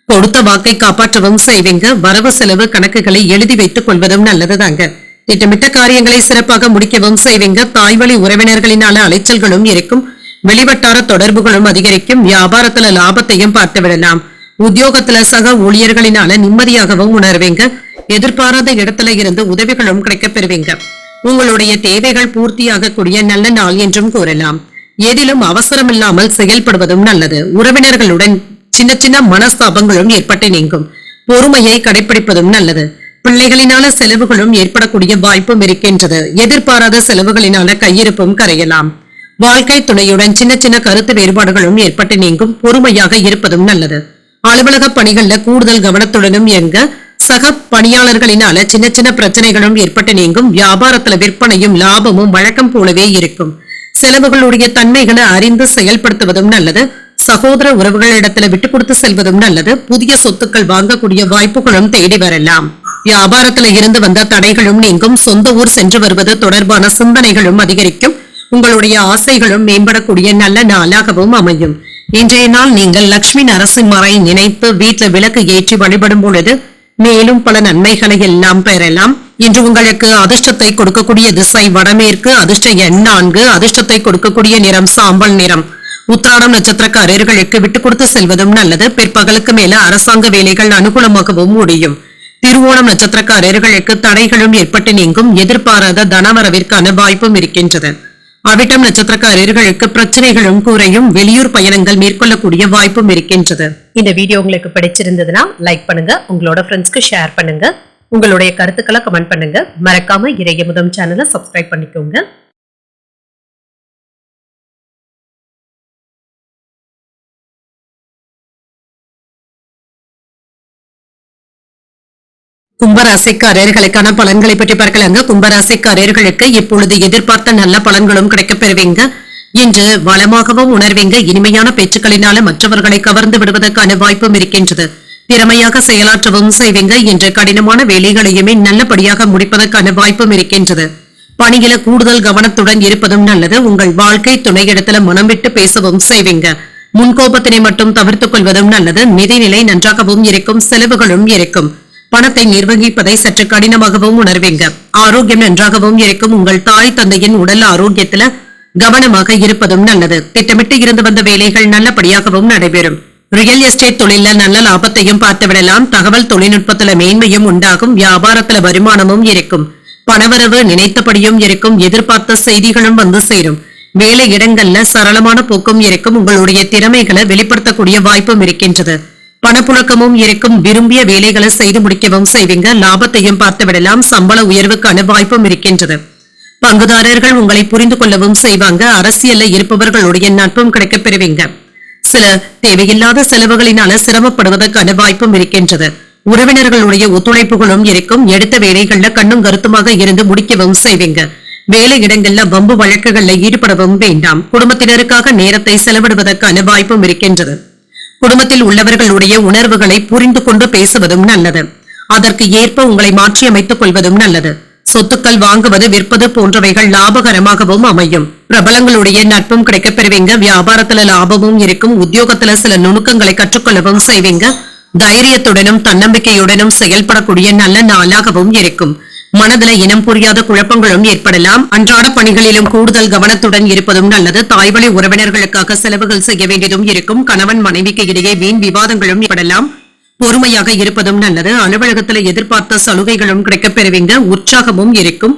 கொடுத்த வாக்கை காப்பாற்றவும் செய்வீங்க. வரவு செலவு கணக்குகளை எழுதி வைத்துக் கொள்வதும் நல்லதுதாங்க. திட்டமிட்ட காரியங்களை சிறப்பாக முடிக்கவும் செய்வீங்க. தாய்வழி உறவினர்களினால அலைச்சல்களும் இருக்கும். வெளிவட்டார தொடர்புகளும் அதிகரிக்கும். வியாபாரத்துல லாபத்தையும் பார்த்து விடலாம். உத்தியோகத்துல சக ஊழியர்களினால நிம்மதியாகவும் உணர்வீங்க. எதிர்பாராத இடத்துல இருந்து உதவிகளும் கிடைக்கப் பெறுவீங்க. உங்களுடைய தேவைகள் பூர்த்தியாகக்கூடிய நல்ல நாள் என்றும் கூறலாம். எதிலும் அவசரமில்லாமல் செயல்படுவதும் நல்லது. உறவினர்களுடன் சின்ன சின்ன மனஸ்தாபங்களும் ஏற்பட்டு நீங்கும். பொறுமையை கடைபிடிப்பதும் நல்லது. பிள்ளைகளினால செலவுகளும் ஏற்படக்கூடிய வாய்ப்பும் இருக்கின்றது. எதிர்பாராத செலவுகளினால கையிருப்பும் கரையலாம். வாழ்க்கை துணையுடன் சின்ன சின்ன கருத்து வேறுபாடுகளும் ஏற்பட்டு நீங்கும். பொறுமையாக இருப்பதும் நல்லது. அலுவலக பணிகள்ல கூடுதல் கவனத்துடனும் இயங்க. சக பணியாளர்களினால சின்ன சின்ன பிரச்சனைகளும் ஏற்பட்டு நீங்கும். வியாபாரத்துல விற்பனையும் லாபமும் வழக்கம் போலவே இருக்கும். செலவுகளுடைய தன்மைகளை அறிந்து செயல்படுத்துவதும் நல்லது. சகோதர உறவுகளிடத்துல விட்டு கொடுத்து செல்வதும் நல்லது. புதிய சொத்துக்கள் வாங்கக்கூடிய வாய்ப்புகளும் தேடி வரலாம். வியாபாரத்துல இருந்து வந்த தடைகளும் நீங்கும். சொந்த ஊர் சென்று வருவது தொடர்பான சிந்தனைகளும் அதிகரிக்கும். உங்களுடைய ஆசைகளும் மேம்படக்கூடிய நல்ல நாளாகவும் அமையும். இன்றைய நாள் நீங்கள் லட்சுமி நரசிம்மரை நினைத்து வீட்டில் விளக்கு ஏற்றி வழிபடும் பொழுது மேலும் பல நன்மைகளை எல்லாம் பெறலாம். இன்று உங்களுக்கு அதிர்ஷ்டத்தை கொடுக்கக்கூடிய திசை வடமேற்கு. அதிர்ஷ்ட எண் 4. அதிர்ஷ்டத்தை கொடுக்கக்கூடிய நிறம் சாம்பல் நிறம். உத்திராடம் நட்சத்திரக்காரர்களுக்கு விட்டுக் கொடுத்து செல்வதும் நல்லது. பிற்பகலுக்கு மேல அரசாங்க வேலைகள் அனுகூலமாகவும் முடியும். திருவோணம் நட்சத்திரக்காரர்களுக்கு தடைகளும் ஏற்பட்டு நீங்கும். எதிர்பாராத தனவரவிற்கான வாய்ப்பும் இருக்கின்றது. அவிட்டம் நட்சத்திரக்காரர்களுக்கு பிரச்சனைகளும் குறையும். வெளியூர் பயணங்கள் மேற்கொள்ளக்கூடிய வாய்ப்பும் இருக்கின்றது. இந்த வீடியோ உங்களுக்கு பிடிச்சிருந்ததுன்னா லைக் பண்ணுங்க. உங்களோட ஃப்ரெண்ட்ஸ்க்கு ஷேர் பண்ணுங்க. உங்களுடைய கருத்துக்களை கமெண்ட் பண்ணுங்க. மறக்காம இறையமுதம் சேனலை சப்ஸ்கிரைப் பண்ணிக்கோங்க. கும்பராசிக்காரர்களுக்கான பலன்களை பற்றி பார்க்கலாங்க. கும்பராசிக்காரர்களுக்கு இப்பொழுது எதிர்பார்த்த நல்ல பலன்களும் கிடைக்கப் பெறுவீங்க. இன்று வளமாகவும் உணர்வீங்க. இனிமையான பேச்சுக்களினால மற்றவர்களை கவர்ந்து விடுவதற்கான வாய்ப்பும் இருக்கின்றது. திறமையாக செயலாற்றவும் செய்வீங்க. இன்று கடினமான வேலைகளையுமே நல்லபடியாக முடிப்பதற்கான வாய்ப்பும் இருக்கின்றது. பணியில கூடுதல் கவனத்துடன் இருப்பதும் நல்லது. உங்கள் வாழ்க்கை துணையிடத்துல மனம் விட்டு பேசவும் செய்வீங்க. முன்கோபத்தினை மட்டும் தவிர்த்துக் கொள்வதும் நல்லது. நிதிநிலை நன்றாகவும் இருக்கும். செலவுகளும் இருக்கும். பணத்தை நிர்வகிப்பதை சற்று கடினமாகவும் உணர்வீங்க. ஆரோக்கியம் நன்றாகவும் இருக்கும். உங்கள் தாய் தந்தையின் உடல் ஆரோக்கியத்துல கவனமாக இருப்பதும் நல்லது. திட்டமிட்டு இருந்து வந்த வேலைகள் நல்லபடியாகவும் நடைபெறும். ரியல் எஸ்டேட் தொழில நல்ல லாபத்தையும் பார்த்து விடலாம். தகவல் தொழில்நுட்பத்துல மேன்மையும் உண்டாகும். வியாபாரத்துல வருமானமும் இருக்கும். பணவரவு நினைத்தபடியும் இருக்கும். எதிர்பார்த்த செய்திகளும் வந்து சேரும். வேலை இடங்கள்ல சரளமான போக்கும் இருக்கும். உங்களுடைய திறமைகளை வெளிப்படுத்தக்கூடிய வாய்ப்பும் இருக்கின்றது. பணப்புழக்கமும் இருக்கும். விரும்பிய வேலைகளை செய்து முடிக்கவும் செய்வீங்க. லாபத்தையும் பார்த்து விடலாம். சம்பள உயர்வுக்கான வாய்ப்பும் இருக்கின்றது. பங்குதாரர்கள் உங்களை புரிந்து கொள்ளவும் செய்வாங்க. அரசியல்ல இருப்பவர்களுடைய நட்பும் கிடைக்கப் பெறுவீங்க. சில தேவையில்லாத செலவுகளினால சிரமப்படுவதற்கான வாய்ப்பும் இருக்கின்றது. உறவினர்களுடைய ஒத்துழைப்புகளும் இருக்கும். எடுத்த வேலைகள்ல கண்ணும் கருத்துமாக இருந்து முடிக்கவும் செய்வீங்க. வேலை இடங்கள்ல வம்பு வழக்குகள்ல ஈடுபடவும் வேண்டாம். குடும்பத்தினருக்காக நேரத்தை செலவிடுவதற்கான வாய்ப்பும் இருக்கின்றது. குடும்பத்தில் உள்ளவர்களுடைய உணர்வுகளை புரிந்து கொண்டு பேசுவதும் நல்லது. அதற்கு ஏற்ப உங்களை மாற்றி அமைத்துக் கொள்வதும் நல்லது. சொத்துக்கள் வாங்குவது விற்பது போன்றவைகள் லாபகரமாகவும் அமையும். பிரபலங்களுடைய நட்பும் கிடைக்கப் பெறுவீங்க. வியாபாரத்துல லாபமும் இருக்கும். உத்தியோகத்துல சில நுணுக்கங்களை கற்றுக்கொள்ளவும் செய்வீங்க. தைரியத்துடனும் தன்னம்பிக்கையுடனும் செயல்படக்கூடிய நல்ல நாளாகவும் இருக்கும். மனதுல இனம் புரியாத குழப்பங்களும் ஏற்படலாம். அன்றாட பணிகளிலும் கூடுதல் கவனத்துடன் இருப்பதும் நல்லது. தாய்வழி உறவினர்களுக்காக செலவுகள் செய்ய வேண்டியதும் இருக்கும். கணவன் மனைவிக்கு இடையே வீண் விவாதங்களும் ஏற்படலாம். பொறுமையாக இருப்பதும் நல்லது. அலுவலகத்துல எதிர்பார்த்த சலுகைகளும் கிடைக்கப் பெறுவீங்க. உற்சாகமும் இருக்கும்.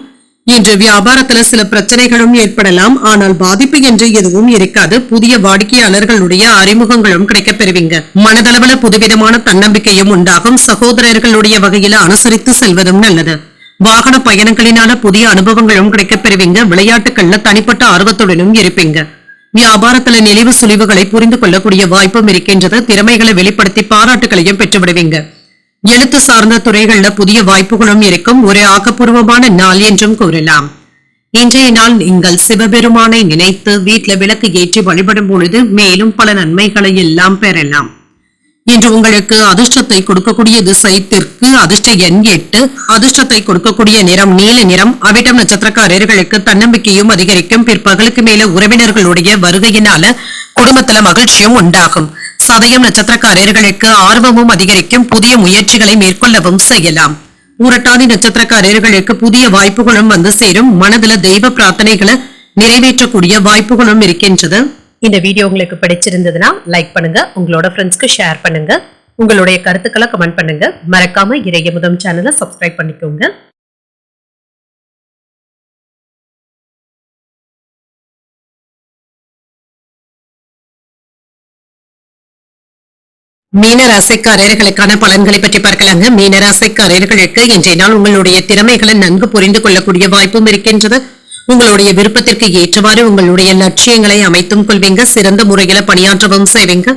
இன்று வியாபாரத்துல சில பிரச்சனைகளும் ஏற்படலாம். ஆனால் பாதிப்பு என்று எதுவும் இருக்காது. புதிய வாடிக்கையாளர்களுடைய அறிமுகங்களும் கிடைக்கப் பெறுவீங்க. மனதளவுல புதுவிதமான தன்னம்பிக்கையும் உண்டாகும். சகோதரர்களுடைய வகையில அனுசரித்து செல்வதும் நல்லது. வாகன பயணங்களினால புதிய அனுபவங்களும் கிடைக்கப் பெறுவீங்க. விளையாட்டுகள்ல தனிப்பட்ட ஆர்வத்துடனும் இருப்பீங்க. வியாபாரத்துல நெளிவு சுழிவுகளை புரிந்து கொள்ளக்கூடிய வாய்ப்பும் இருக்கின்றது. திறமைகளை வெளிப்படுத்தி பாராட்டுகளையும் பெற்றுவிடுவீங்க. எழுத்து சார்ந்த துறைகள்ல புதிய வாய்ப்புகளும் இருக்கும். ஒரு ஆக்கப்பூர்வமான நாள் என்றும் கூறலாம். இன்றைய நாள் நீங்கள் சிவபெருமானை நினைத்து வீட்டுல விளக்கு ஏற்றி வழிபடும் பொழுது மேலும் பல நன்மைகளை எல்லாம் பெறலாம். இன்று உங்களுக்கு அதிர்ஷ்டத்தை கொடுக்கக்கூடிய திசை தெற்கு. அதிர்ஷ்ட எண் 8. அதிர்ஷ்டத்தை கொடுக்கக்கூடிய நிறம் நீல நிறம். அவிட்டம் நட்சத்திரக்காரர்களுக்கு தன்னம்பிக்கையும் அதிகரிக்கும். பிற்பகலுக்கு மேல உறவினர்களுடைய வருகையினால குடும்பத்துல மகிழ்ச்சியும் உண்டாகும். சதயம் நட்சத்திரக்காரர்களுக்கு ஆர்வமும் அதிகரிக்கும். புதிய முயற்சிகளை மேற்கொள்ளவும் செய்யலாம். ஊரட்டாதி நட்சத்திரக்காரர்களுக்கு புதிய வாய்ப்புகளும் வந்து சேரும். மனதுல தெய்வ பிரார்த்தனைகளை நிறைவேற்றக்கூடிய வாய்ப்புகளும் இருக்கின்றது. இந்த வீடியோ உங்களுக்கு பிடிச்சிருந்ததுன்னா லைக் பண்ணுங்க. உங்களோட ஃப்ரெண்ட்ஸ்க்கு ஷேர் பண்ணுங்க. உங்களுடைய கருத்துக்களை கமெண்ட் பண்ணுங்க. மறக்காம இறையமுதம் சேனலை சப்ஸ்கிரைப் பண்ணிக்கோங்க. மீனராசிக்காரர்களுக்கான பலன்களை பற்றி பார்க்கலாங்க. மீனராசிக்காரர்களுக்கு இன்றைய நாள் உங்களுடைய திறமைகளை நன்கு புரிந்து கொள்ளக்கூடிய வாய்ப்பும் இருக்கின்றது. உங்களுடைய விருப்பத்திற்கு ஏற்றவாறு உங்களுடைய லட்சியங்களை அமைத்தும் கொள்வீங்க. சிறந்த முறையில பணியாற்றவும் செய்வீங்க.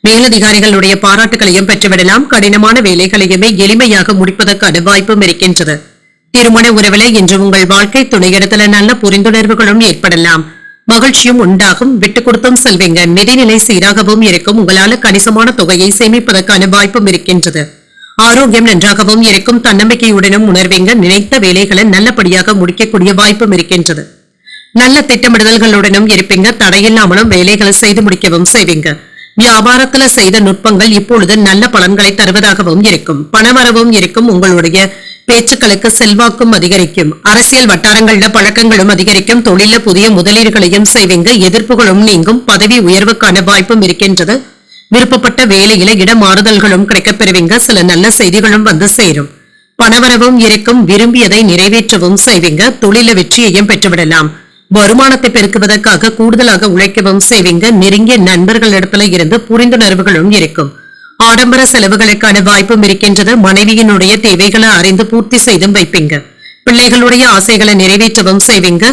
மேலதிகாரிகளுடைய பாராட்டுகளையும் பெற்றுவிடலாம். கடினமான வேலைகளையுமே எளிமையாக முடிப்பதற்கான வாய்ப்பும் இருக்கின்றது. திருமண உறவில இன்று உங்கள் வாழ்க்கை துணையிடத்துல நல்ல புரிந்துணர்வுகளும் ஏற்படலாம். மகிழ்ச்சியும் உண்டாகும். விட்டுக் கொடுத்தும் செல்வீங்க. நிதிநிலை சீராகவும் இருக்கும். உங்களால கணிசமான தொகையை சேமிப்பதற்கான வாய்ப்பும் இருக்கின்றது. ஆரோக்கியம் நன்றாகவும் இருக்கும். தன்னம்பிக்கையுடனும் உணர்வீங்க. நினைத்த வேலைகளை நல்லபடியாக முடிக்கக்கூடிய வாய்ப்பும் இருக்கின்றது. நல்ல திட்டமிடுதல்களுடனும் இருப்பீங்க. தடையில்லாமலும் வேலைகளை செய்து முடிக்கவும் செய்வீங்க. வியாபாரத்துல செய்த நுட்பங்கள் இப்பொழுது நல்ல பலன்களை தருவதாகவும் இருக்கும். பணவரவும் இருக்கும். உங்களுடைய பேச்சுக்களுக்கு செல்வாக்கும் அதிகரிக்கும். அரசியல் வட்டாரங்கள்ல பழக்கங்களும் அதிகரிக்கும். தொழில புதிய முதலீடுகளையும் செய்வீங்க. எதிர்ப்புகளும் நீங்கும். பதவி உயர்வுக்கான வாய்ப்பும் இருக்கின்றது. விருப்பப்பட்ட வேலையில இடமாறுதல்களும் கிடைக்கப்பெறுவீங்க. சில நல்ல செய்திகளும் வந்து சேரும். பணவரவும் இருக்கும். விரும்பியதை நிறைவேற்றவும் செய்வீங்க. தொழில வெற்றியையும் பெற்றுவிடலாம். வருமானத்தை பெருக்குவதற்காக கூடுதலாக உழைக்கவும் செய்வீங்க. நெருங்கிய நண்பர்களிடத்துல இருந்து புரிந்துணர்வுகளும் இருக்கும். ஆடம்பர செலவுகளுக்கான வாய்ப்பும் இருக்கின்றது. மனைவியினுடைய தேவைகளை அறிந்து பூர்த்தி செய்தும் வைப்பீங்க. பிள்ளைகளுடைய ஆசைகளை நிறைவேற்றவும் செய்வீங்க.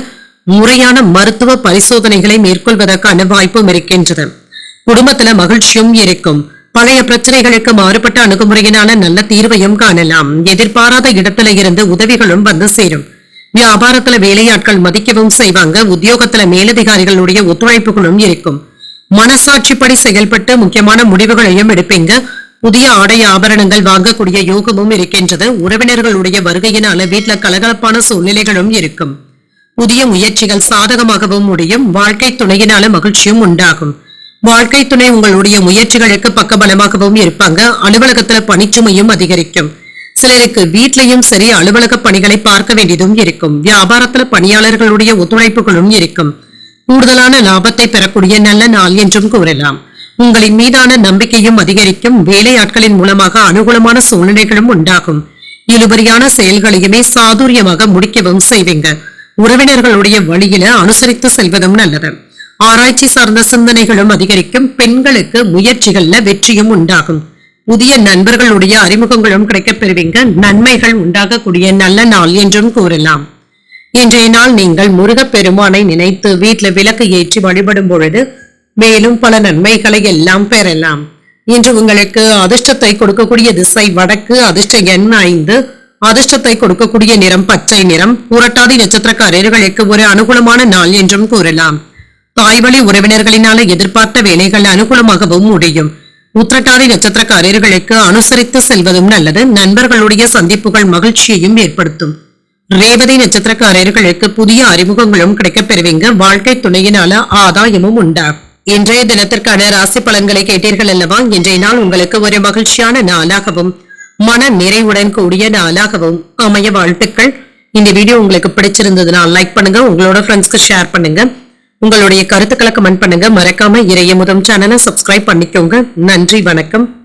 முறையான மருத்துவ பரிசோதனைகளை மேற்கொள்வதற்கான வாய்ப்பும் இருக்கின்றது. குடும்பத்துல மகிழ்ச்சியும் இருக்கும். பழைய பிரச்சனைகளுக்கு மாறுபட்ட அணுகுமுறையினால நல்ல தீர்வையும் காணலாம். எதிர்பாராத இடத்துல இருந்து உதவிகளும் வந்து சேரும். வியாபாரத்துல வேலையாட்கள் மதிக்கவும் செய்வாங்க. உத்தியோகத்துல மேலதிகாரிகளுடைய ஒத்துழைப்புகளும் இருக்கும். மனசாட்சிப்படி செயல்பட்டு முக்கியமான முடிவுகளையும் எடுப்பீங்க. புதிய ஆடை ஆபரணங்கள் வாங்கக்கூடிய யோகமும் இருக்கின்றது. உறவினர்களுடைய வருகையினால வீட்டுல கலகலப்பான சூழ்நிலைகளும் இருக்கும். புதிய முயற்சிகள் சாதகமாகவும் முடியும். வாழ்க்கை துணையினால மகிழ்ச்சியும் உண்டாகும். வாழ்க்கை துணை உங்களுடைய முயற்சிகளுக்கு பக்கபலமாகவும் இருப்பாங்க. அலுவலகத்துல பணிச்சுமையும் அதிகரிக்கும். சிலருக்கு வீட்லயும் சரி அலுவலக பணிகளை பார்க்க வேண்டியதும் இருக்கும். வியாபாரத்துல பணியாளர்களுடைய ஒத்துழைப்புகளும் இருக்கும். கூடுதலான லாபத்தை பெறக்கூடிய நல்ல நாள் என்றும் கூறலாம். உங்களின் மீதான நம்பிக்கையும் அதிகரிக்கும். வேலையாட்களின் மூலமாக அனுகூலமான சூழ்நிலைகளும் உண்டாகும். இழுபறியான செயல்களையுமே சாதுரியமாக முடிக்கவும் செய்வீங்க. உறவினர்களுடைய வழியில அனுசரித்து செல்வதும் நல்லது. ஆராய்ச்சி சார்ந்த சிந்தனைகளும் அதிகரிக்கும். பெண்களுக்கு முயற்சிகள்ல வெற்றியும் உண்டாகும். புதிய நண்பர்களுடைய அறிமுகங்களும் கிடைக்கப் பெறுவீங்க. நன்மைகள் உண்டாகக்கூடிய நல்ல நாள் என்றும் கூறலாம். இன்றைய நாள் நீங்கள் முருகப்பெருமானை நினைத்து வீட்டில் விளக்கு ஏற்றி வழிபடும் பொழுது மேலும் பல நன்மைகளை எல்லாம் பெறலாம். இன்று உங்களுக்கு அதிர்ஷ்டத்தை கொடுக்கக்கூடிய திசை வடக்கு. அதிர்ஷ்ட எண் 5. அதிர்ஷ்டத்தை கொடுக்கக்கூடிய நிறம் பச்சை நிறம். புரட்டாதி நட்சத்திரக்காரர்களுக்கு ஒரு அனுகூலமான நாள் என்றும் கூறலாம். தாய்வழி உறவினர்களினால எதிர்பார்த்த வேலைகள் அனுகூலமாகவும் முடியும். உத்திரட்டாதி நட்சத்திரக்காரர்களுக்கு அனுசரித்து செல்வதும் நல்லது. நண்பர்களுடைய சந்திப்புகள் மகிழ்ச்சியையும் ஏற்படுத்தும். ரேவதி நட்சத்திரக்காரர்களுக்கு புதிய அறிமுகங்களும் கிடைக்கப் பெறுவீங்க. வாழ்க்கை துணையினால ஆதாயமும் உண்டாகும். இன்றைய தினத்திற்கான ராசி பலன்களை கேட்டீர்கள் அல்லவா? இன்றைய நாள் உங்களுக்கு ஒரு மகிழ்ச்சியான நாளாகவும் மன நிறைவுடன் கூடிய நாளாகவும் அமைய வாழ்த்துக்கள். இந்த வீடியோ உங்களுக்கு பிடிச்சிருந்ததுன்னா லைக் பண்ணுங்க. உங்களோட ஃப்ரெண்ட்ஸ்க்கு ஷேர் பண்ணுங்க. உங்களுடைய கருத்துக்களை கமெண்ட் பண்ணுங்க. மறக்காம இறையமுதம் சேனலை சப்ஸ்கிரைப் பண்ணிக்கோங்க. நன்றி, வணக்கம்.